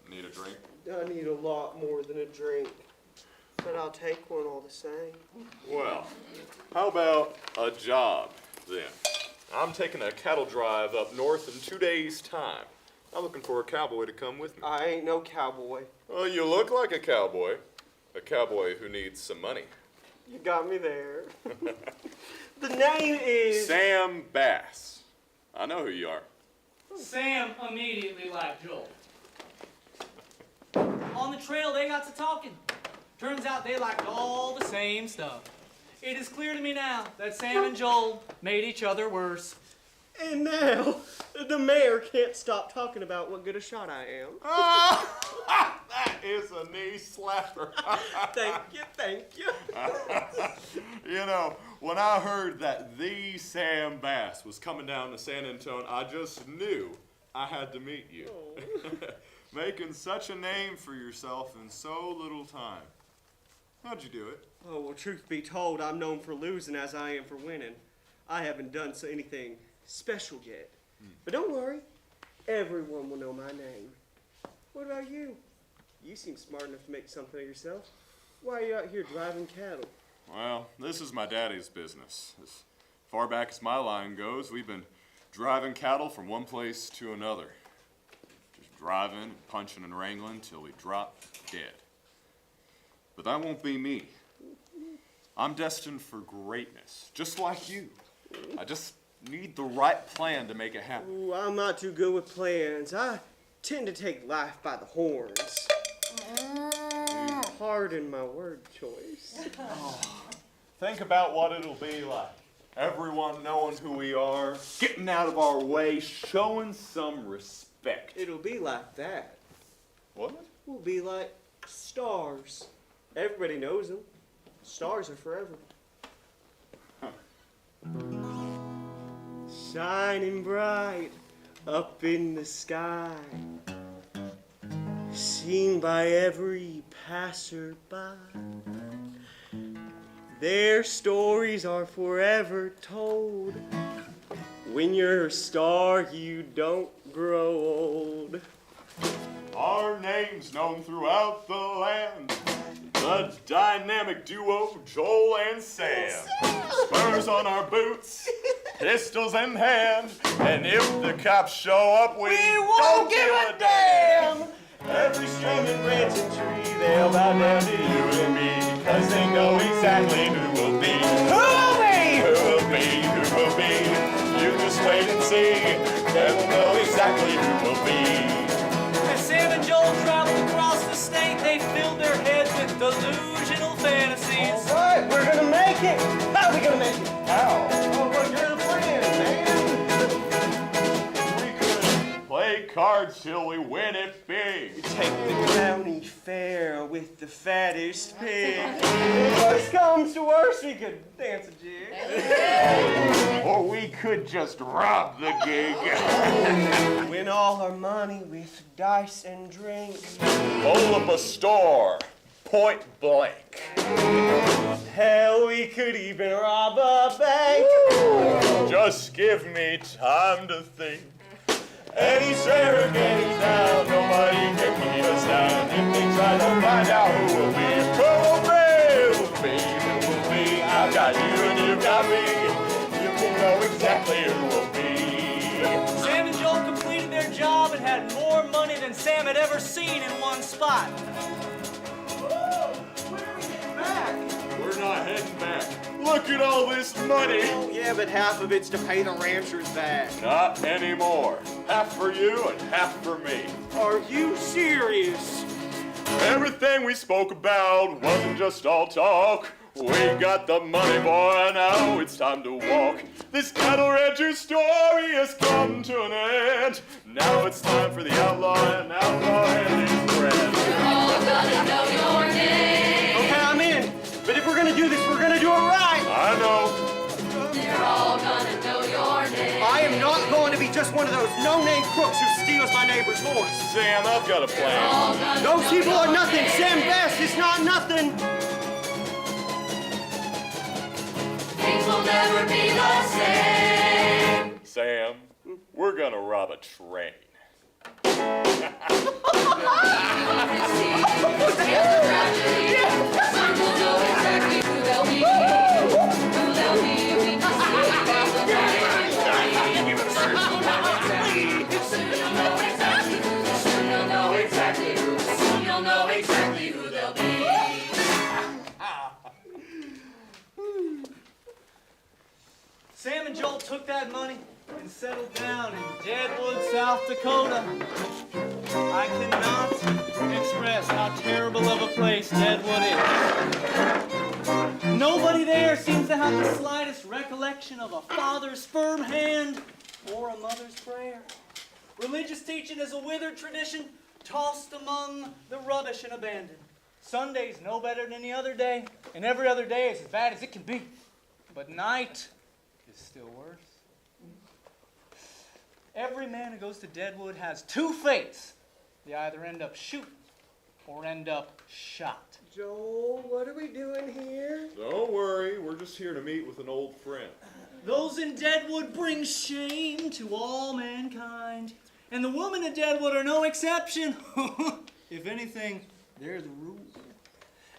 Need a drink? I need a lot more than a drink, but I'll take one all the same. Well, how about a job then? I'm taking a cattle drive up north in 2 days' time. I'm looking for a cowboy to come with me. I ain't no cowboy. Well, you look like a cowboy. A cowboy who needs some money. You got me there. The name is... Sam Bass. I know who you are. Sam immediately liked Joel. On the trail, they got to talking. Turns out they liked all the same stuff. It is clear to me now that Sam and Joel made each other worse. And now, the mayor can't stop talking about what good a shot I am. Oh, that is a knee slapper. Thank you. You know, when I heard that the Sam Bass was coming down to San Antonio, I just knew I had to meet you. Making such a name for yourself in so little time. How'd you do it? Oh, well, truth be told, I'm known for losing as I am for winning. I haven't done anything special yet. But don't worry, everyone will know my name. What about you? You seem smart enough to make something of yourself. Why are you out here driving cattle? Well, this is my daddy's business. As far back as my line goes, we've been driving cattle from one place to another. Just driving and punching and wrangling till we drop dead. But that won't be me. I'm destined for greatness, just like you. I just need the right plan to make it happen. Ooh, I'm not too good with plans. I tend to take life by the horns. Pardon my word choice. Think about what it'll be like. Everyone knowing who we are, getting out of our way, showing some respect. It'll be like that. What? We'll be like stars. Everybody knows them. Stars are forever. Shining bright up in the sky, seen by every passerby. Their stories are forever told. When you're a star, you don't grow old. Our name's known throughout the land. The dynamic duo, Joel and Sam. Spurs on our boots, pistols in hand, and if the cops show up, we won't give a damn. Every strum and branch and tree, they'll bow down to you and me, because they know exactly who will be. Who will be? Who will be? Who will be? You just wait and see, they will know exactly who will be. As Sam and Joel traveled across the state, they filled their heads with delusional fantasies. All right, we're gonna make it. How are we gonna make it? How? Oh, what you're the plan, man. We could play cards till we win it big. Take the county fair with the fattest pig. Worst comes to worst, we could dance a jig. Or we could just rob the gig. Win all our money with dice and drink. Hold up a store, point blank. Hell, we could even rob a bank. Just give me time to think. Any sheriff, any town, nobody can keep us down. If they try to find out who will be, Who will be? Who will be? I've got you and you've got me. You can know exactly who will be. Sam and Joel completed their job and had more money than Sam had ever seen in one spot. when are we getting back? We're not heading back. Look at all this money. Oh, yeah, but half of it's to pay the ranchers back. Not anymore. Half for you and half for me. Are you serious? Everything we spoke about wasn't just all talk. We got the money, boy, now it's time to walk. This cattle rancher story has come to an end. Now it's time for the outlaw and his friend. You're all gonna know your name. Okay, I'm in. But if we're gonna do this, we're gonna do it right. I know. They're all gonna know your name. I am not going to be just one of those no-name crooks who steals my neighbor's horse. Sam, I've got a plan. Those people are nothing. Sam Best is not nothing. Things will never be the same. Sam, we're gonna rob a train. Some will know exactly who they'll be. Who they'll be, we just wait for the Soon you'll know exactly who. Soon you'll know exactly who. Soon you'll know exactly who they'll be. Sam and Joel took that money and settled down in Deadwood, South Dakota. I cannot express how terrible of a place Deadwood is. Nobody there seems to have the slightest recollection of a father's firm hand or a mother's prayer. Religious teaching is a withered tradition tossed among the rubbish and abandoned. Sunday's no better than any other day, and every other day is as bad as it can be. But night is still worse. Every man who goes to Deadwood has two fates. They either end up shooting or end up shot. Joel, what are we doing here? Don't worry, we're just here to meet with an old friend. Those in Deadwood bring shame to all mankind. And the women of Deadwood are no exception. If anything, they're the rule.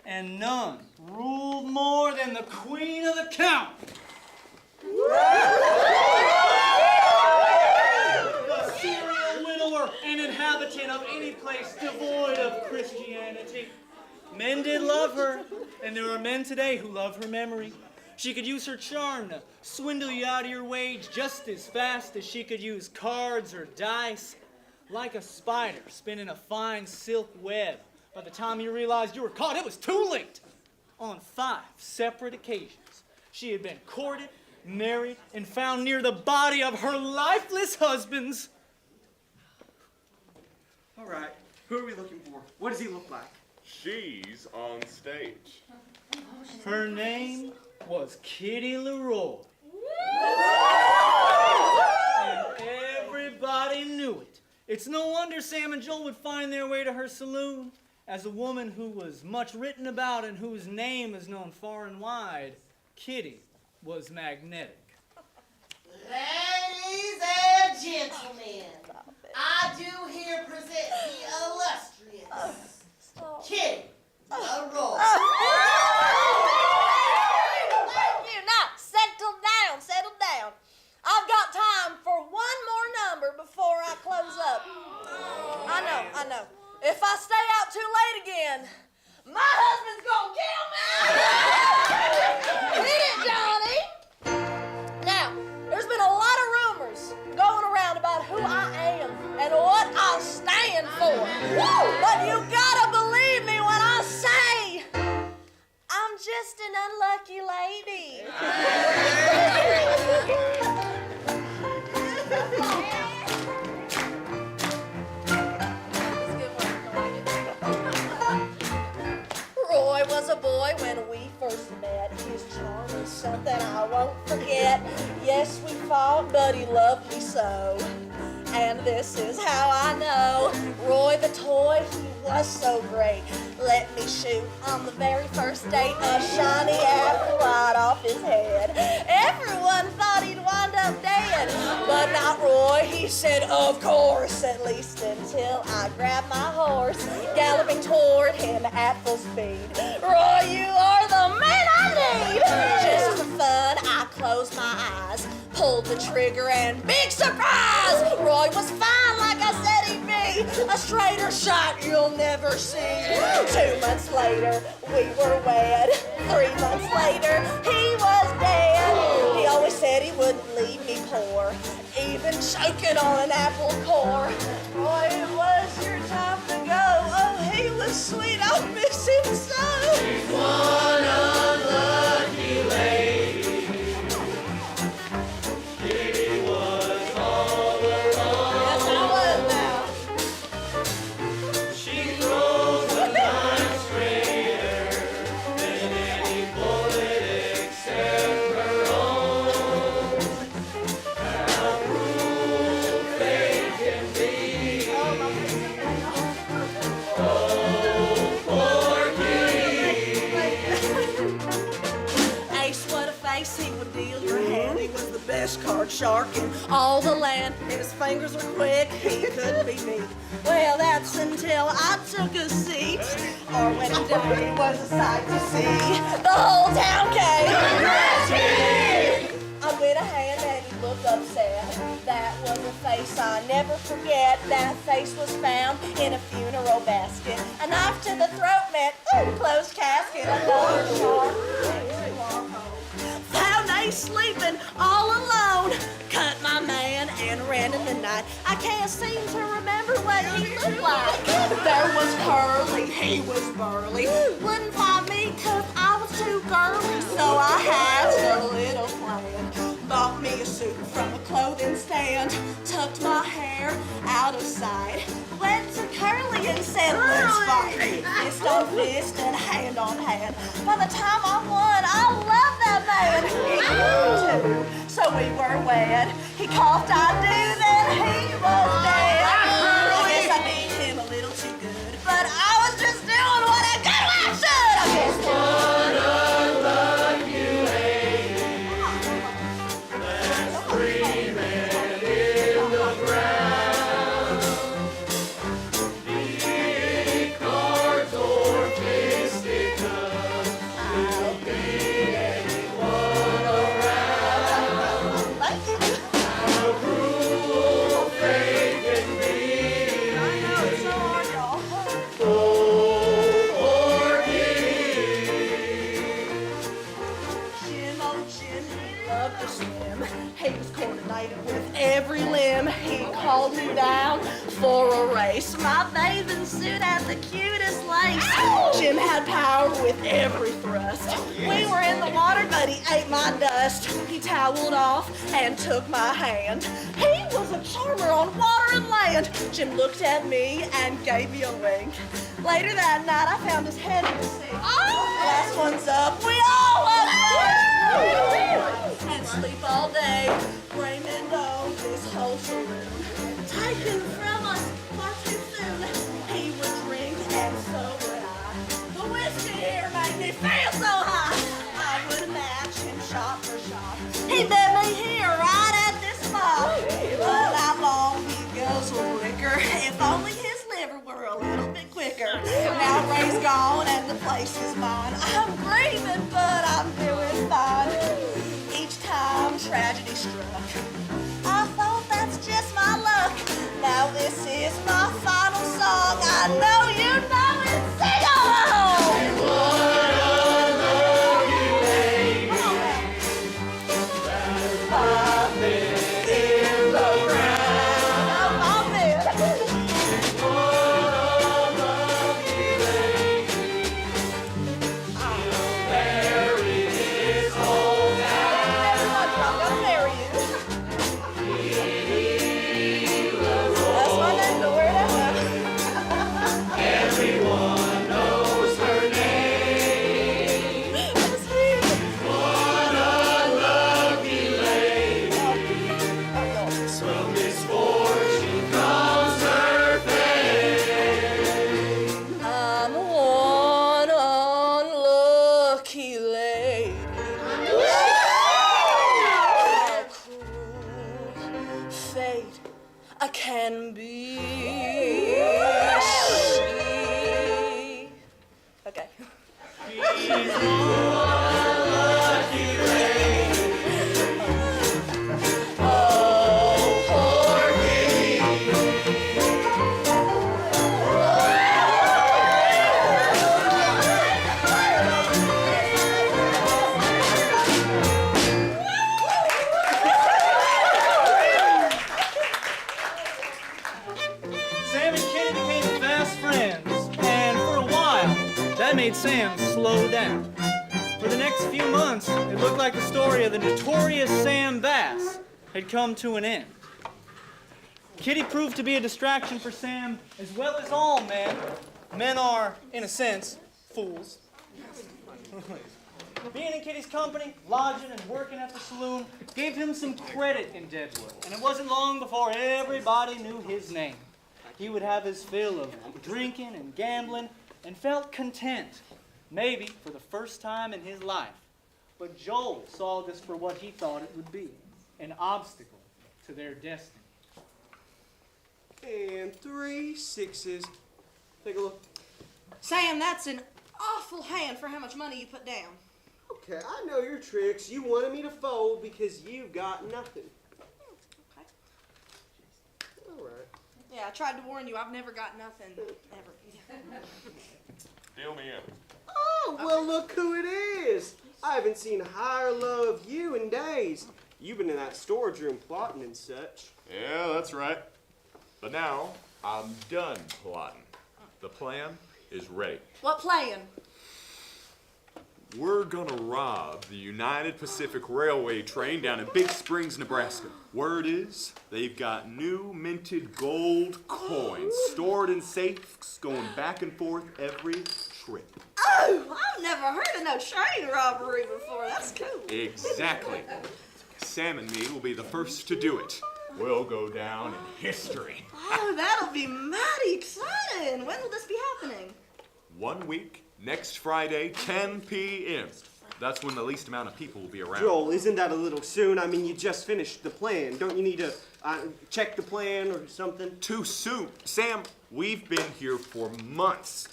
And none ruled more than the Queen of the Count. The serial widower and inhabitant of any place devoid of Christianity. Men did love her, and there are men today who love her memory. She could use her charm to swindle you out of your wage just as fast as she could use cards or dice. Like a spider spinning a fine silk web. By the time you realized you were caught, it was too late. On 5 separate occasions, she had been courted, married, and found near the body of her lifeless husbands. All right, who are we looking for? What does he look like? She's on stage. Her name was Kitty Leroy. And everybody knew it. It's no wonder Sam and Joel would find their way to her saloon. As a woman who was much written about and whose name is known far and wide, Kitty was magnetic. Ladies and gentlemen, I do here present the illustrious Kitty Leroy. Thank you. Now, settle down. I've got time for one more number before I close up. I know. If I stay out too late again, my husband's gonna kill me. Hit it, Johnny. Now, there's been a lot of rumors going around about who I am and what I'll stand for. But you gotta believe me when I say I'm just an unlucky lady. Roy was a boy when we first met. His charm is something I won't forget. Yes, we fought, but he loved me so. And this is how I know. Roy the toy, he was so great. Let me shoot on the very first date a shiny apple right off his head. Everyone thought he'd wind up dead, but not Roy. He said, of course, at least until I grabbed my horse, galloping toward him at full speed. Roy, you are the man I need. Just for fun, I closed my eyes, pulled the trigger, and big surprise! Roy was fine like I said he'd be. A straighter shot you'll never see. 2 months later, we were wed. 3 months later, he was dead. He always said he wouldn't leave me poor, even choking on an apple core. Roy, it was your time to go. Oh, he was sweet. I'll miss him so. She's one unlucky lady. Kitty was all alone. Yes, I was now. She throws a line straighter than any bullet except her own. How cruel fate can be. Oh, poor Kitty. Ace, what a face he would deal your hand. He was the best card shark in all the land. His fingers were quick, he couldn't be beat. Well, that's until I took a seat, or when he died, he was a sight to see. The whole town came. I went a hand and he looked upset. That was a face I never forget. That face was found in a funeral basket. A knife to the throat meant, ooh, closed casket. Another sharp found Ace sleeping all alone. Cut my man and ran in the night. I can't seem to remember what he looked like. There was Curly, he was burly. Wouldn't find me 'cause I was too girly. So I hatched a little plan. Bought me a suit from a clothing stand. Tucked my hair out of sight. Went to Curly and said, let's fight. Fist on fist and hand on hand. By the time I won, I loved that man. He grew too, so we were wed. He coughed, I do, then he was dead. I guess I beat him a little too good, but I was just doing what a good wife should. I guess One unlucky lady that's screaming in the ground. face. My bathing suit had the cutest lace. Jim had power with every thrust. We were in the water, but he ate my dust. He toweled off and took my hand. He was a charmer on water and land. Jim looked at me and gave me a wink. Later that night, I found his head in the sink. Last one's up. We all up and sleep all day. Raymond owned this whole saloon. Taken from us far too soon. He would drink and so would I. The whiskey here made me feel so high. I would match him shot for shot. He met me here right at this spot. All night long he guzzled liquor. If only his liver were a little bit quicker. Now Ray's gone and the place is mine. I'm grieving, but I'm doing fine. Each time tragedy struck, I thought that's just my luck. Now this is my final song. I know you know it. Sing along! Can be she. Okay. That made Sam slow down. For the next few months, it looked like the story of the notorious Sam Bass had come to an end. Kitty proved to be a distraction for Sam, as well as all men. Men are, in a sense, fools. Being in Kitty's company, lodging and working at the saloon gave him some credit in Deadwood, and it wasn't long before everybody knew his name. He would have his fill of drinking and gambling, and felt content, maybe for the first time in his life. But Joel saw this for what he thought it would be, an obstacle to their destiny. And 3 6s. Take a look. Sam, that's an awful hand for how much money you put down. Okay, I know your tricks. You wanted me to fold because you've got nothing. Okay. All right. Yeah, I tried to warn you. I've never got nothing, ever. Deal me in. Oh, well, look who it is. I haven't seen higher low of you in days. You've been in that storage room plotting and such. Yeah, that's right. But now, I'm done plotting. The plan is ready. What plan? We're gonna rob the United Pacific Railway train down in Big Springs, Nebraska. Word is, they've got new minted gold coins stored in safes going back and forth every trip. Oh, I've never heard of no train robbery before. That's cool. Exactly. Sam and me will be the first to do it. We'll go down in history. Oh, that'll be mighty exciting. When will this be happening? 1 week, next Friday, 10 p.m. That's when the least amount of people will be around. Joel, isn't that a little soon? I mean, you just finished the plan. Don't you need to check the plan or something? Too soon. Sam, we've been here for months.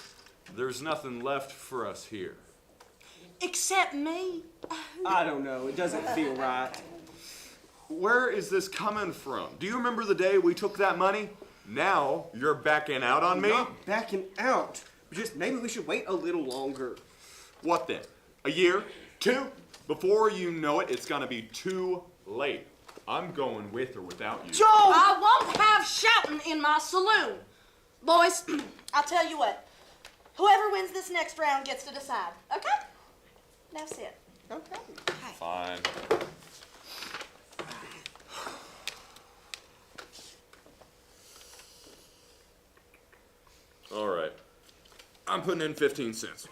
There's nothing left for us here. Except me. I don't know. It doesn't feel right. Where is this coming from? Do you remember the day we took that money? Now you're backing out on me? Not backing out. Just maybe we should wait a little longer. What then? A year? 2? Before you know it, it's gonna be too late. I'm going with or without you. Joel! I won't have shouting in my saloon. Boys, I'll tell you what. Whoever wins this next round gets to decide. Okay? Now sit. Okay. Fine. All right. I'm putting in 15 cents.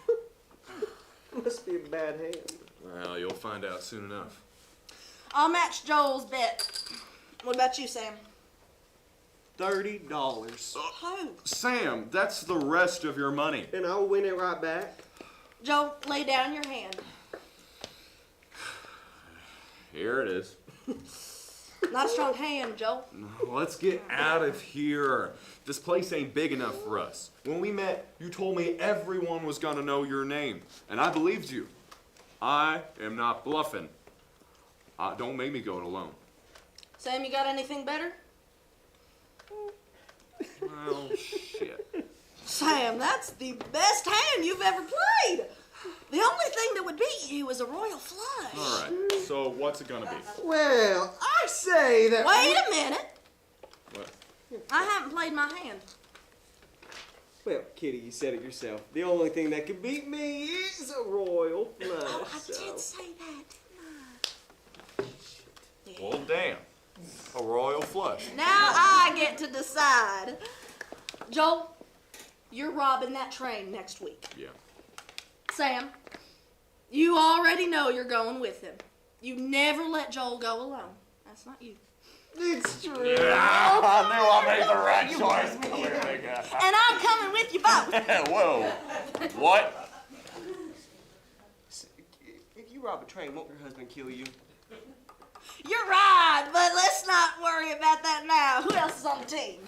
Must be a bad hand. Well, you'll find out soon enough. I'll match Joel's bet. What about you, Sam? $30. Who? Sam, that's the rest of your money. And I'll win it right back. Joel, lay down your hand. Here it is. Not a strong hand, Joel. Let's get out of here. This place ain't big enough for us. When we met, you told me everyone was gonna know your name, and I believed you. I am not bluffing. Don't make me go it alone. Sam, you got anything better? Well, shit. Sam, that's the best hand you've ever played. The only thing that would beat you is a royal flush. All right, so what's it gonna be? Well, I say that. Wait a minute. What? I haven't played my hand. Well, Kitty, you said it yourself. The only thing that could beat me is a royal flush. Oh, I so. did say that, didn't I? Well, damn. A royal flush. Now I get to decide. Joel, you're robbing that train next week. Yeah. Sam, you already know you're going with him. You never let Joel go alone. That's not you. It's true. I knew I made the right choice. And I'm coming with you both. Whoa. What? If you rob a train, won't your husband kill you? You're right, but let's not worry about that now. Who else is on the team?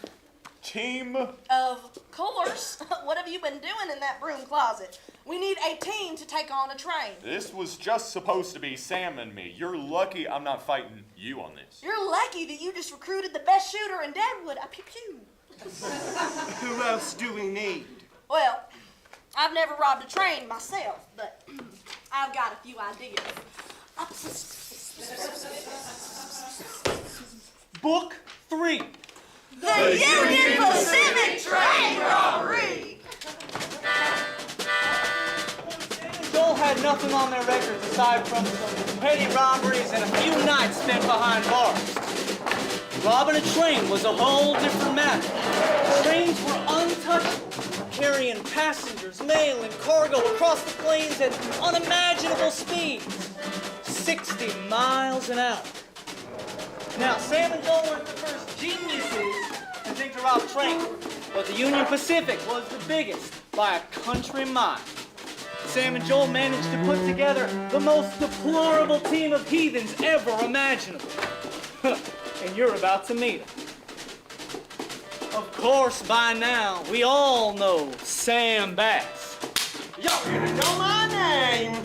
Team? Of course. What have you been doing in that broom closet? We need a team to take on a train. This was just supposed to be Sam and me. You're lucky I'm not fighting you on this. You're lucky that you just recruited the best shooter in Deadwood. Pew pew. Who else do we need? Well, I've never robbed a train myself, but I've got a few ideas. Book 3. The Union Pacific Train Robbery! Joel had nothing on their records aside from some petty robberies and a few nights spent behind bars. Robbing a train was a whole different matter. Trains were untouchable, carrying passengers, mail, and cargo across the plains at unimaginable speeds, 60 miles an hour. Now, Sam and Joel weren't the first geniuses to think to rob a train, but the Union Pacific was the biggest by a country mile. Sam and Joel managed to put together the most deplorable team of heathens ever imaginable. And you're about to meet them. Of course, by now, we all know Sam Bass. Y'all gonna know my name.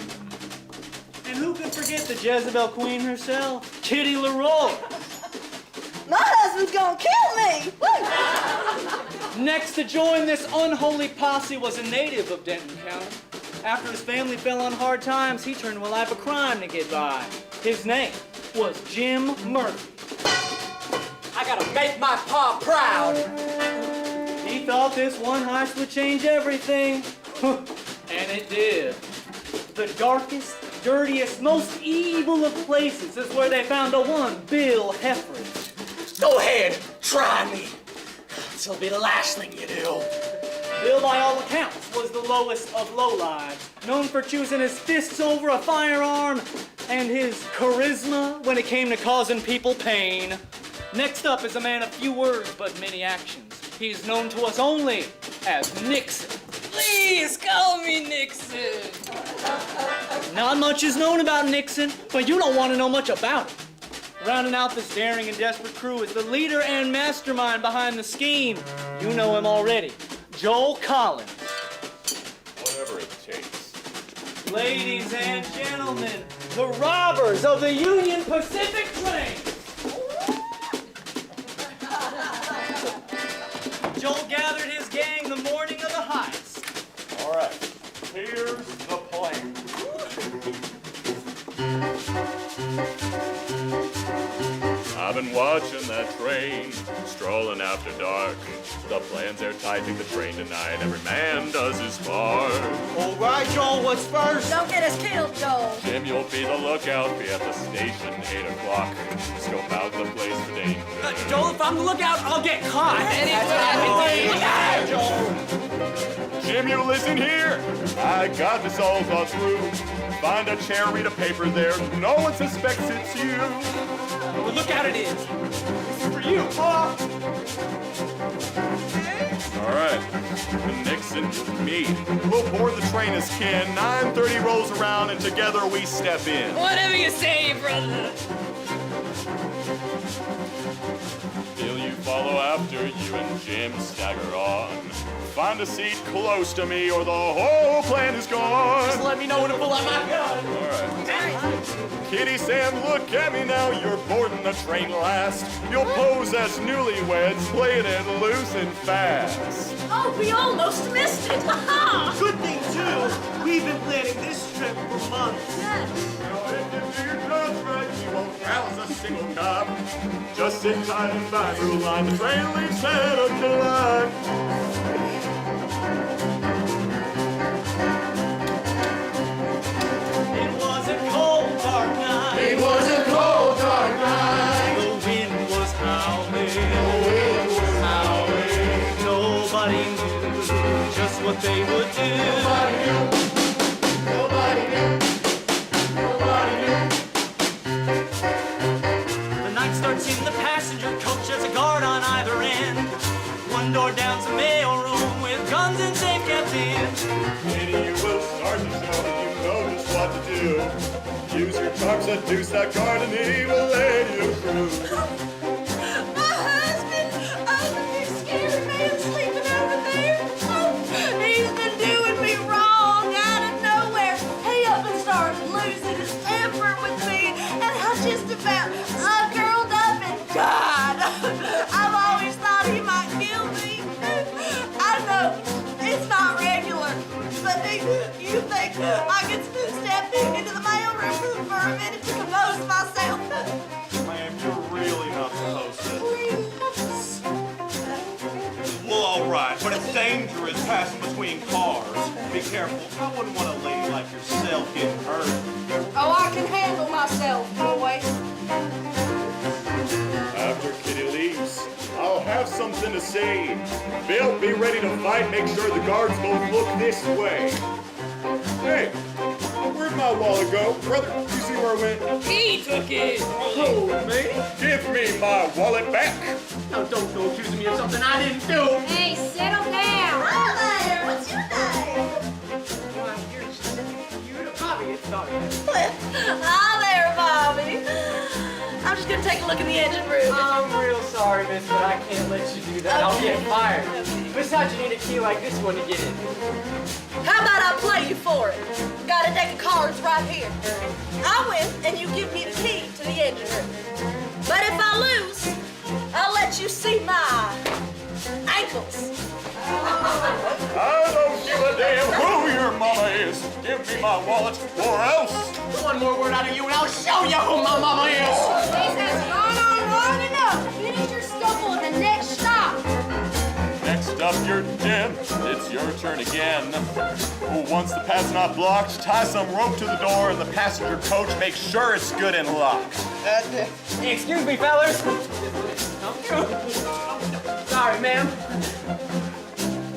And who can forget the Jezebel Queen herself, Kitty Leroy. My husband's gonna kill me! Woo! Next to join this unholy posse was a native of Denton County. After his family fell on hard times, he turned to a life of crime to get by. His name was Jim Murphy. I gotta make my pa proud. He thought this one heist would change everything. And it did. The darkest, dirtiest, most evil of places is where they found the one Bill Heffridge. Go ahead, try me. This'll be the last thing you do. Bill, by all accounts, was the lowest of lowlives, known for choosing his fists over a firearm and his charisma when it came to causing people pain. Next up is a man of few words but many actions. He's known to us only as Nixon. Please call me Nixon. Not much is known about Nixon, but you don't want to know much about him. Rounding out this daring and desperate crew is the leader and mastermind behind the scheme. You know him already, Joel Collins. Whatever it takes. Ladies and gentlemen, the robbers of the Union Pacific train. Joel gathered his gang the morning of the heist. All right, here's the plan. I've been watching that train, strolling after dark. the plans are tight, take the train tonight. Every man does his part. All right, Joel, what's first? Don't get us killed, Joel. Jim, you'll be the lookout. Be at the station 8 o'clock. Scope out the place for danger. Joel, if I'm the lookout, I'll get caught. Jim, you listen here. I got this all thought through. Find a chair, read a paper there. No one suspects it's you. Well, look out it is. This is for you. All right, Nixon, me. We'll board the train as kin. 9:30 rolls around, and together we step in. Whatever you say, brother. Bill, you follow after. You and Jim stagger on. Find a seat close to me, or the whole plan is gone. Just let me know when to pull out my gun. All right. Kitty, Sam, look at me now. You're boarding the train last. You'll pose as newlyweds, playing it loose and fast. Oh, we almost missed it. Ha-ha! Good thing, too. We've been planning this trip for months. Yes. You won't rouse a single cop. Just sit tight and by through line. The train leaves 10 o'clock. It was a cold, dark night. It was a cold, dark night. The wind was howling. Nobody knew just what they would do. Nobody knew. The night starts in the passenger coach. There's a guard on either end. One door down's a mail room with guns and safe kept in. Lady, you will start the show. You know just what to do. Use your charm, seduce that guard, and he will let you through. My husband! Oh, you scary man sleeping over there. Oh, he's been doing me wrong out of nowhere. He up and started losing his temper with me, and I just about curled up and died. I've always thought he might kill me. I know it's not regular, but you think I could step into the mailroom for a minute to compose myself? Ma'am, you're really not supposed to. Well, all right, but it's dangerous passing between cars. Be careful. I wouldn't want a lady like yourself getting hurt. Oh, I can handle myself, boy. After Kitty leaves, I'll have something to say. Bill, be ready to fight. Make sure the guards both look this way. Hey, where'd my wallet go? Brother, you see where it went? He took it. Who, me? Give me my wallet back. No, don't go accusing me of something I didn't do. Hey, settle down. Hi there. What's your name? You're Bobby. It's Bobby. Hi there, Bobby. I'm just gonna take a look in the engine room. I'm real sorry, miss, but I can't let you do that. I'll get fired. Besides, you need a key like this one to get in. How about I play you for it? Got a deck of cards right here. I win, and you give me the key to the engine room. But if I lose, I'll let you see my ankles. I don't give a damn who your mama is. Give me my wallet, or else. One more word out of you, and I'll show you who my mama is. This has gone on long enough. Finish your scuffle at the next stop. Next up, you're Jim. It's your turn again. Once the path's not blocked, tie some rope to the door in the passenger coach. Make sure it's good and locked. Excuse me, fellas. Sorry, ma'am.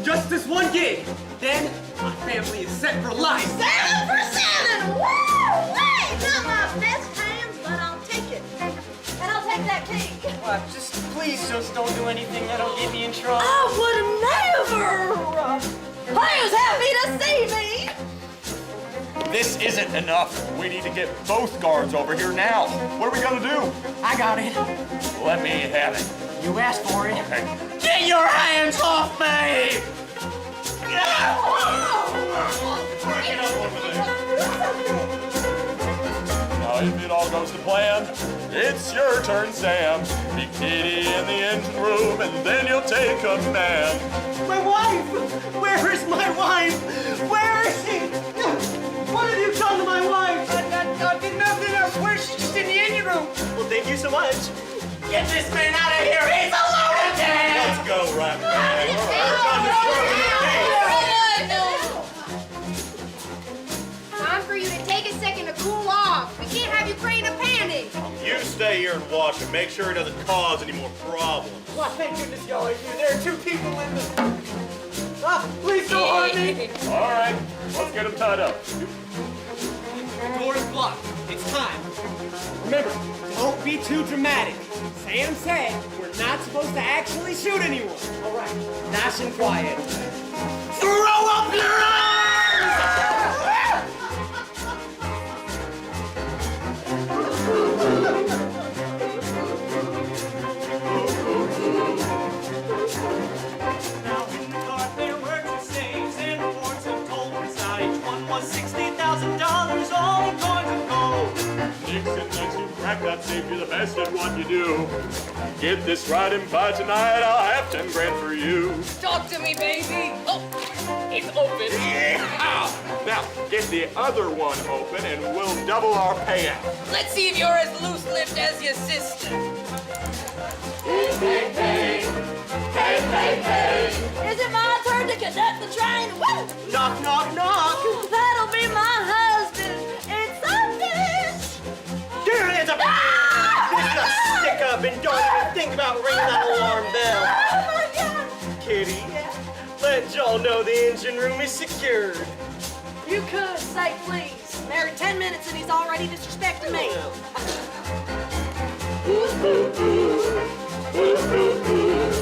Just this one gig. Then my family is set for life. 7 for 7! Woo! Wait, not my best hands, but I'll take it. And I'll take that key. Please just don't do anything that'll get me in trouble. I would never! Who's happy to see me? This isn't enough. We need to get both guards over here now. What are we gonna do? I got it. Let me have it. You asked for it. Okay. Get your hands off me! Now, if it all goes to plan, it's your turn, Sam. Meet Kitty in the engine room, and then you'll take command. My wife! Where is my wife? Where is she? What have you done to my wife? I did nothing. I swear she's just in the engine room. Well, thank you so much. Get this man out of here! He's a lunatic! Let's go, right back. watch him. Make sure he doesn't cause any more problems. Why, thank goodness y'all are here. There are 2 people in the... Ah, please don't hurt me. All right, let's get him tied up. The door is blocked. It's time. Remember, don't be too dramatic. Sam said we're not supposed to actually shoot anyone. All right, nice and quiet. Throw up your arms! Now in the cart there were 2 safes, and reports have told us how each one was $60,000, all in coins of gold. Nixon lets you crack that safe. You're the best at what you do. Get this right, and by tonight I'll have 10 grand for you. Talk to me, baby. Oh, it's open. Yeah! Now, get the other one open, and we'll double our payout. Let's see if you're as loose-lipped as your sister. Hey, hey, hey. Hey, hey, hey. Is it my turn to conduct the train? Woo! Knock, knock, knock. That'll be my husband. It's a bitch. There it is, a This is a stick-up, and don't even think about ringing that alarm bell. Oh my God. Kitty, let y'all know the engine room is secured. You could say please. Married 10 minutes and he's already disrespecting me.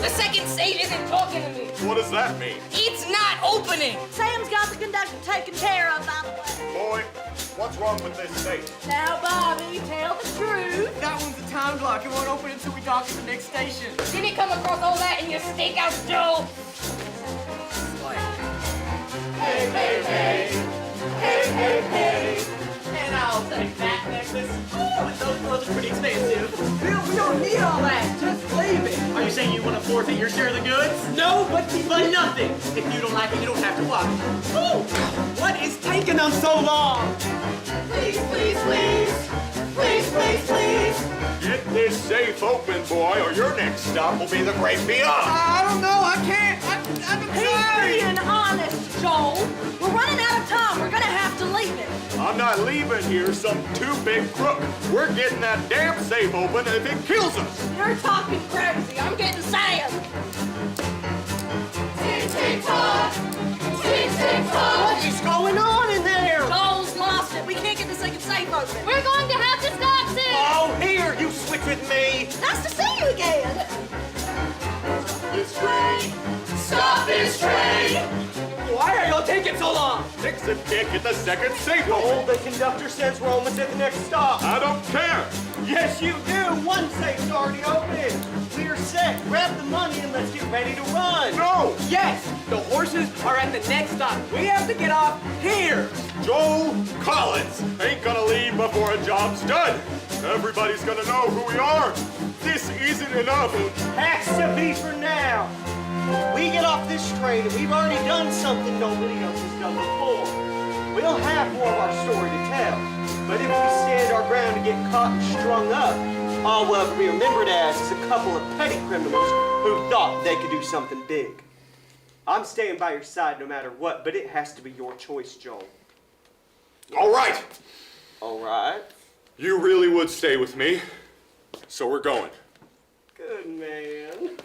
The second safe isn't talking to me. What does that mean? It's not opening. Sam's got the conductor taken care of, by the way. Boy, what's wrong with this safe? Now, Bobby, tell the truth. That one's a time clock. It won't open until we dock at the next station. Didn't you come across all that in your steakhouse, Joe? Hey, hey, hey. Hey, hey, hey. And I'll take that necklace. Oh, and those clothes are pretty expensive. Bill, we don't need all that. Just leave it. Are you saying you want to forfeit your share of the goods? No, but nothing. If you don't like it, you don't have to watch. Ooh, what is taking them so long? Please, please, please. Please, please, please. Get this safe open, boy, or your next stop will be the great beyond. I don't know. I can't. I'm He's sorry. being honest, Joel. We're running out of time. We're gonna have to leave it. I'm not leaving here some 2 big crook. We're getting that damn safe open if it kills us. You're talking crazy. I'm getting Sam. Tick, tick, tock. Tick, tick, tock. What is going on in there? Joel's lost it. We can't get the second safe open. We're going to have to stop soon. Oh, here, you switch with me. Nice to see you again. This train. Stop this train. Why are y'all taking so long? Nixon can't get the second safe Oh, open. the conductor says we're almost at the next stop. I don't care. Yes, you do. One safe's already open. We're set. Grab the money and let's get ready to run. No! Yes, the horses are at the next stop. We have to get off here. Joe Collins ain't gonna leave before a job's done. Everybody's gonna know who we are. This isn't enough. Has to be for now. We get off this train and we've already done something nobody else has done before. We'll have more of our story to tell. But if we stand our ground and get caught and strung up, all we'll ever be remembered as is a couple of petty criminals who thought they could do something big. I'm staying by your side no matter what, but it has to be your choice, Joel. All right. All right. You really would stay with me. So we're going. Good man.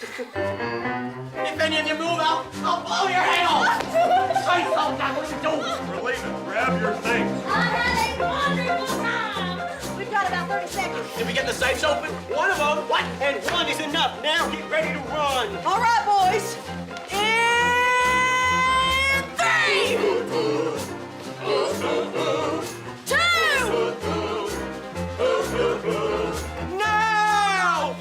If any of you move out, I'll blow your head off. Say something. What are we doing? We're leaving. Grab your things. I had a wonderful time. We've got about 30 seconds. Did we get the safes open? One of them. What? And one is enough. Now get ready to run. All right, boys. In 3, 2, Now!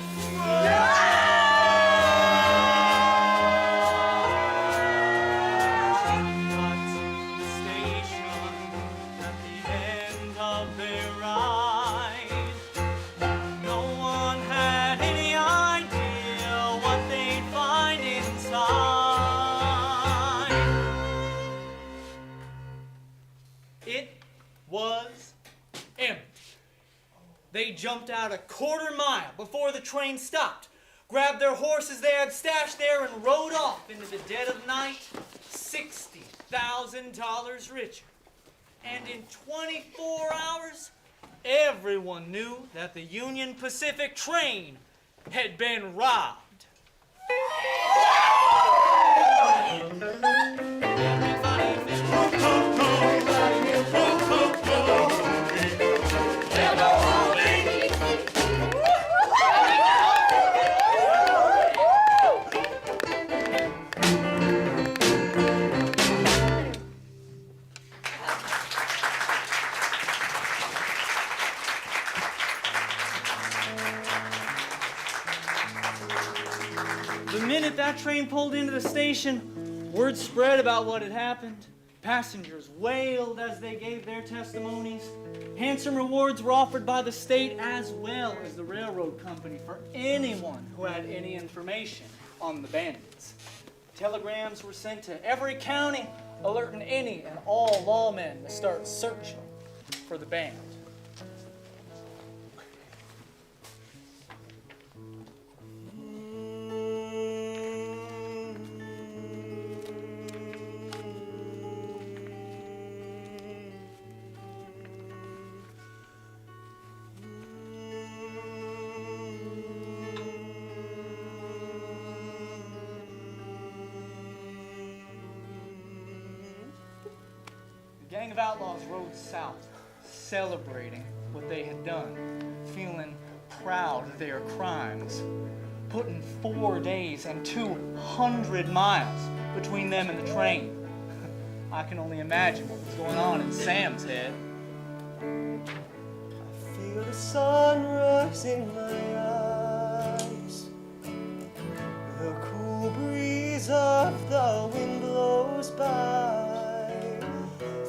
They jumped out a quarter-mile before the train stopped, grabbed their horses they had stashed there, and rode off into the dead of night, $60,000 richer. And in 24 hours, everyone knew that the Union Pacific train had been robbed. The minute that train pulled into the station, word spread about what had happened. Passengers wailed as they gave their testimonies. Handsome rewards were offered by the state as well as the railroad company for anyone who had any information on the bandits. Telegrams were sent to every county alerting any and all lawmen to start searching for the band. The gang of outlaws rode south, celebrating what they had done, feeling proud of their crimes, putting 4 days and 200 miles between them and the train. I can only imagine what was going on in Sam's head. I feel the sunrise in my eyes. The cool breeze of the wind blows by.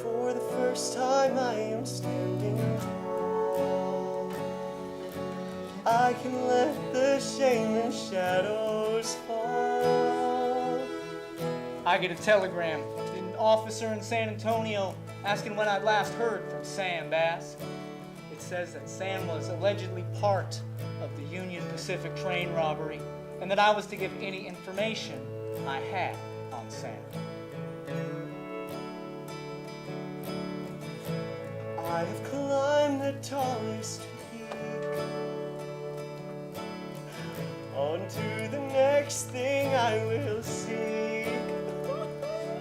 For the first time I am standing tall. I can let the shame and shadows fall. I get a telegram, an officer in San Antonio asking when I'd last heard from Sam Bass. It says that Sam was allegedly part of the Union Pacific train robbery and that I was to give any information I had on Sam. I have climbed the tallest peak. On to the next thing I will seek.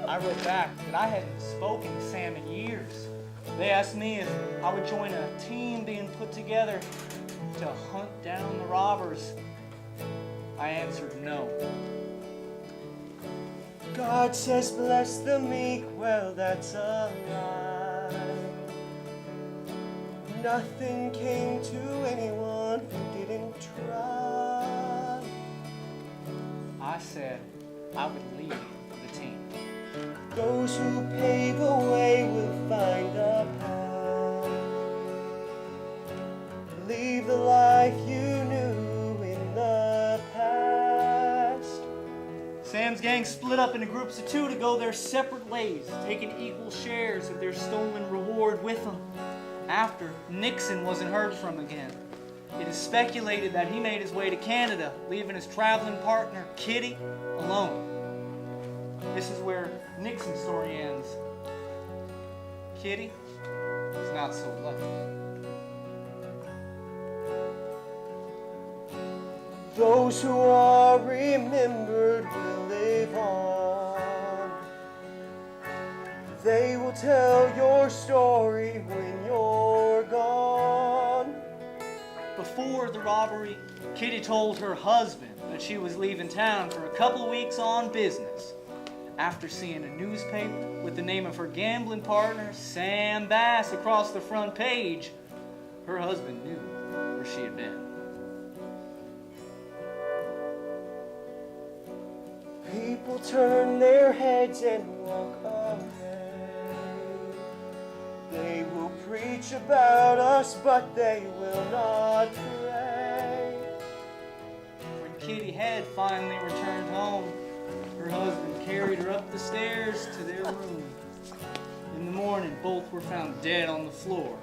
I wrote back that I hadn't spoken to Sam in years. They asked me if I would join a team being put together to hunt down the robbers. I answered no. God says bless the meek, well that's a lie. Nothing came to anyone who didn't try. I said I would lead the team. Those who pave the way will find a path. Leave the life you knew in the past. Sam's gang split up into groups of 2 to go their separate ways, taking equal shares of their stolen reward with them. After, Nixon wasn't heard from again. It is speculated that he made his way to Canada, leaving his traveling partner, Kitty, alone. This is where Nixon's story ends. Kitty is not so lucky. Those who are remembered will live on. They will tell your story when you're gone. Before the robbery, Kitty told her husband that she was leaving town for a couple weeks on business. After seeing a newspaper with the name of her gambling partner, Sam Bass, across the front page, her husband knew where she had been. People turn their heads and walk away. They will preach about us, but they will not pray. When Kitty had finally returned home, her husband carried her up the stairs to their room. In the morning, both were found dead on the floor,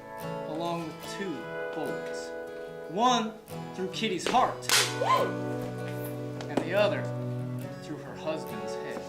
along with 2 bullets. One through Kitty's heart, and the other through her husband's head.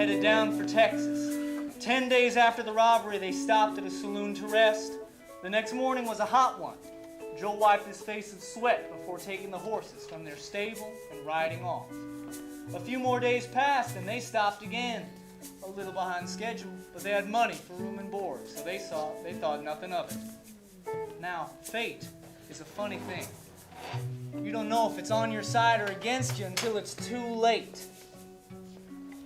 headed down for Texas. 10 days after the robbery, they stopped at a saloon to rest. The next morning was a hot one. Joel wiped his face with sweat before taking the horses from their stable and riding off. A few more days passed and they stopped again. A little behind schedule, but they had money for room and board, so they thought nothing of it. Now, fate is a funny thing. You don't know if it's on your side or against you until it's too late.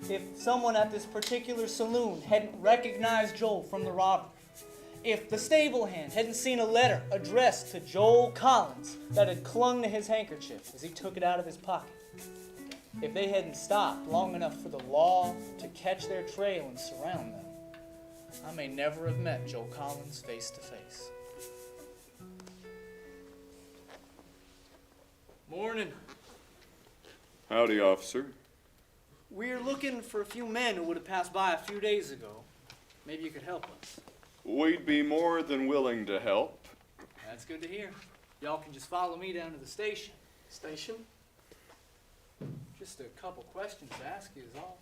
If someone at this particular saloon hadn't recognized Joel from the robbery, if the stable hand hadn't seen a letter addressed to Joel Collins that had clung to his handkerchief as he took it out of his pocket, if they hadn't stopped long enough for the law to catch their trail and surround them, I may never have met Joel Collins face to face. Morning. Howdy, officer. We're looking for a few men who would have passed by a few days ago. Maybe you could help us. We'd be more than willing to help. That's good to hear. Y'all can just follow me down to the station. Station? Just a couple questions to ask you is all.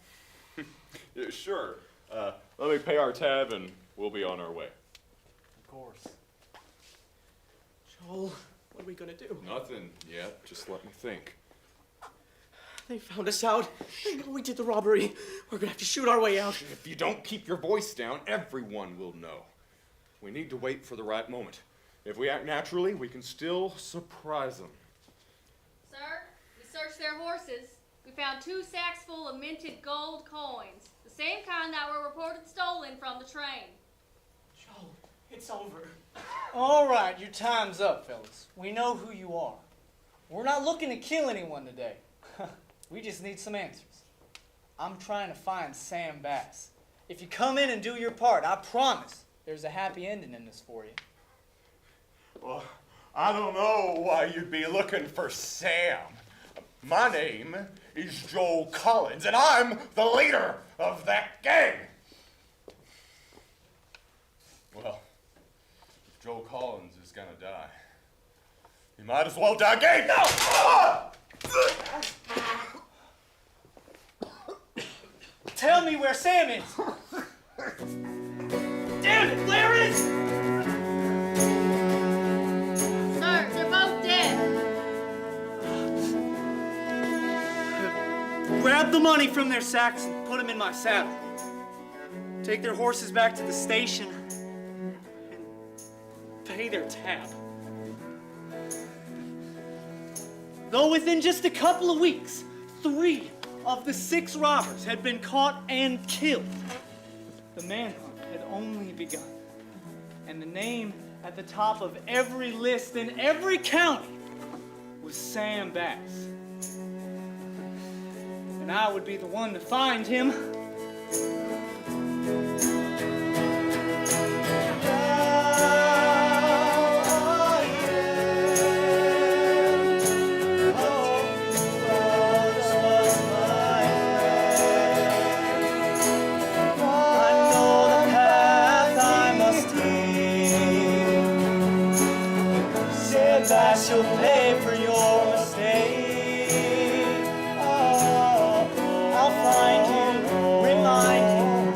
Yeah, sure. Let me pay our tab and we'll be on our way. Of course. Joel, what are we gonna do? Nothing yet. Just let me think. They found us out. They know we did the robbery. We're gonna have to shoot our way out. If you don't keep your voice down, everyone will know. We need to wait for the right moment. If we act naturally, we can still surprise them. Sir, we searched their horses. We found 2 sacks full of minted gold coins, the same kind that were reported stolen from the train. Joel, it's over. All right, your time's up, fellas. We know who you are. We're not looking to kill anyone today. We just need some answers. I'm trying to find Sam Bass. If you come in and do your part, I promise there's a happy ending in this for you. Well, I don't know why you'd be looking for Sam. My name is Joel Collins, and I'm the leader of that gang. Well, if Joel Collins is gonna die, he might as well die gang. No! Tell me where Sam is. Damn it, Clarence! Sir, they're both dead. Grab the money from their sacks and put them in my saddle. Take their horses back to the station and pay their tab. Though within just a couple of weeks, 3 of the 6 robbers had been caught and killed, the manhunt had only begun. And the name at the top of every list in every county was Sam Bass. And I would be the one to find him. You'll pay for your mistake. Oh, I'll find you, remind you,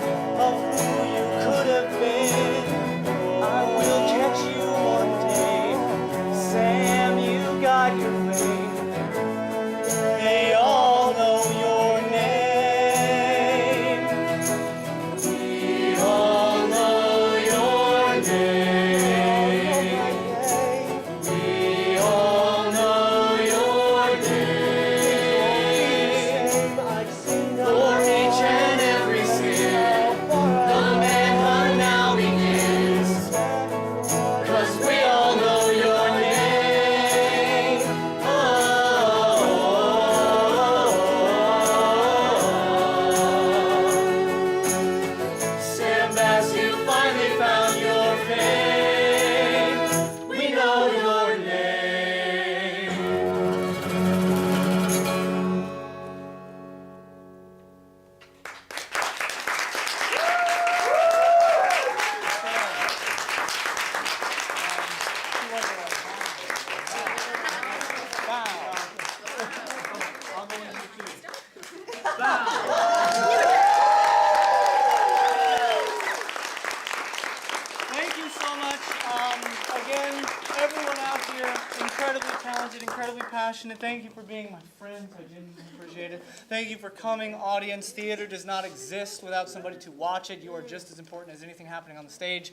passionate. Thank you for being my friends. I genuinely appreciate it. Thank you for coming, audience. Theater does not exist without somebody to watch it. You are just as important as anything happening on the stage.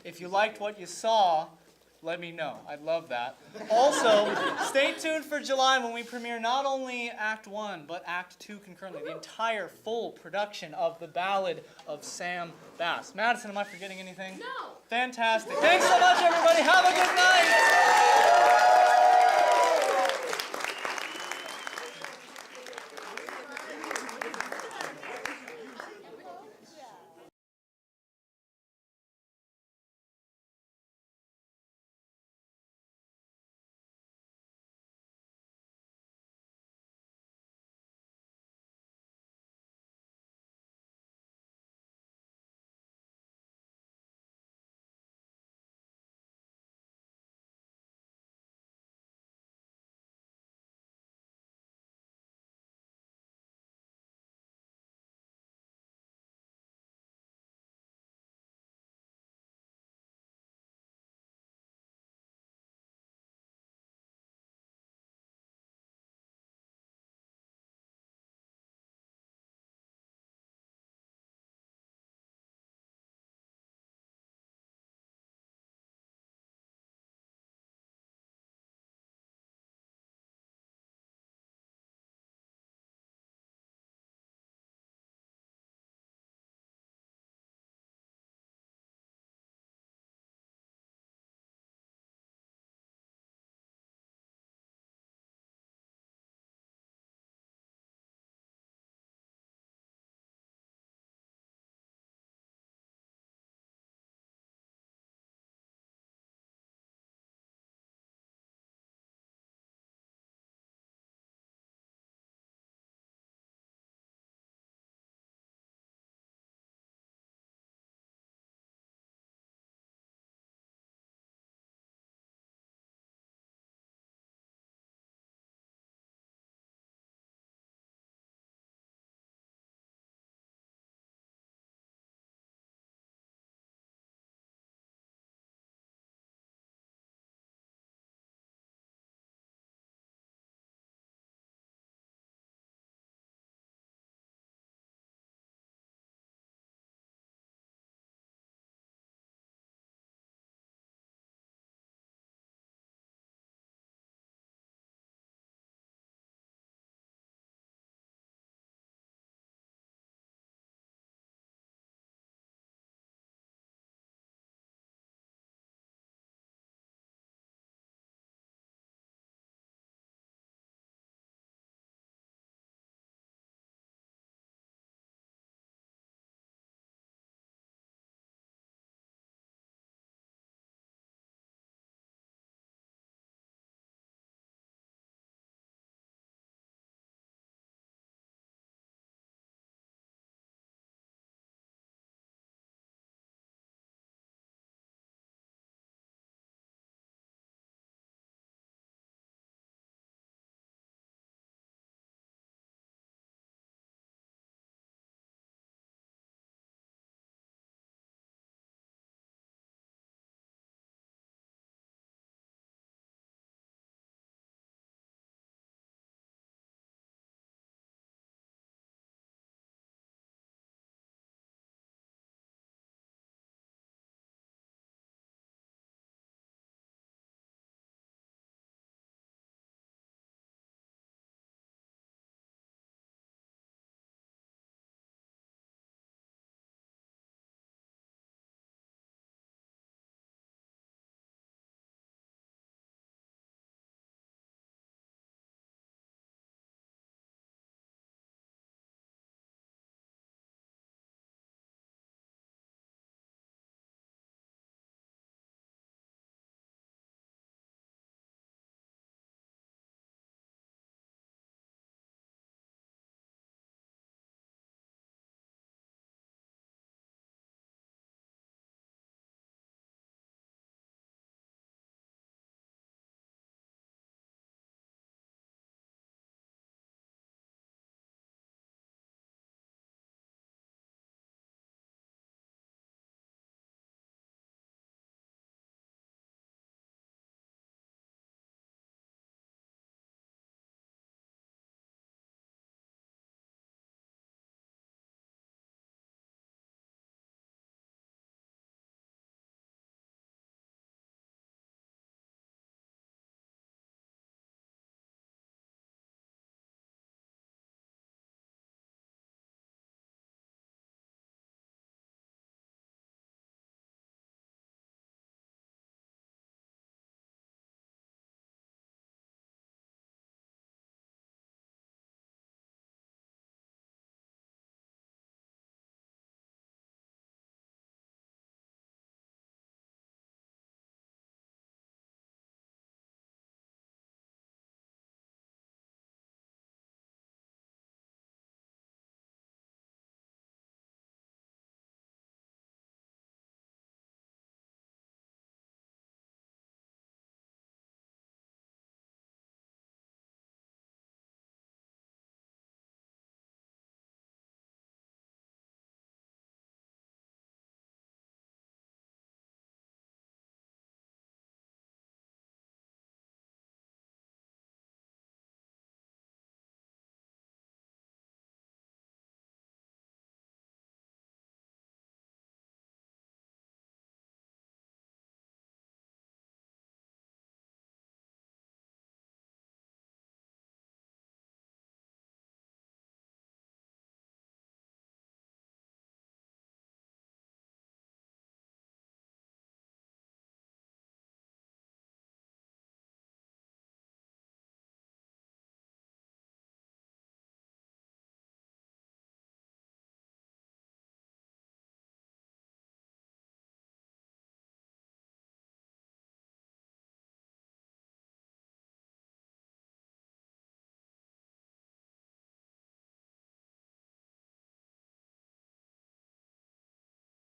If you liked what you saw, let me know. I'd love that. Also, stay tuned for July when we premiere not only Act 1, but Act 2 concurrently. The entire full production of The Ballad of Sam Bass. Madison, am I forgetting anything? No. Fantastic. Thanks so much, everybody. Have a good night.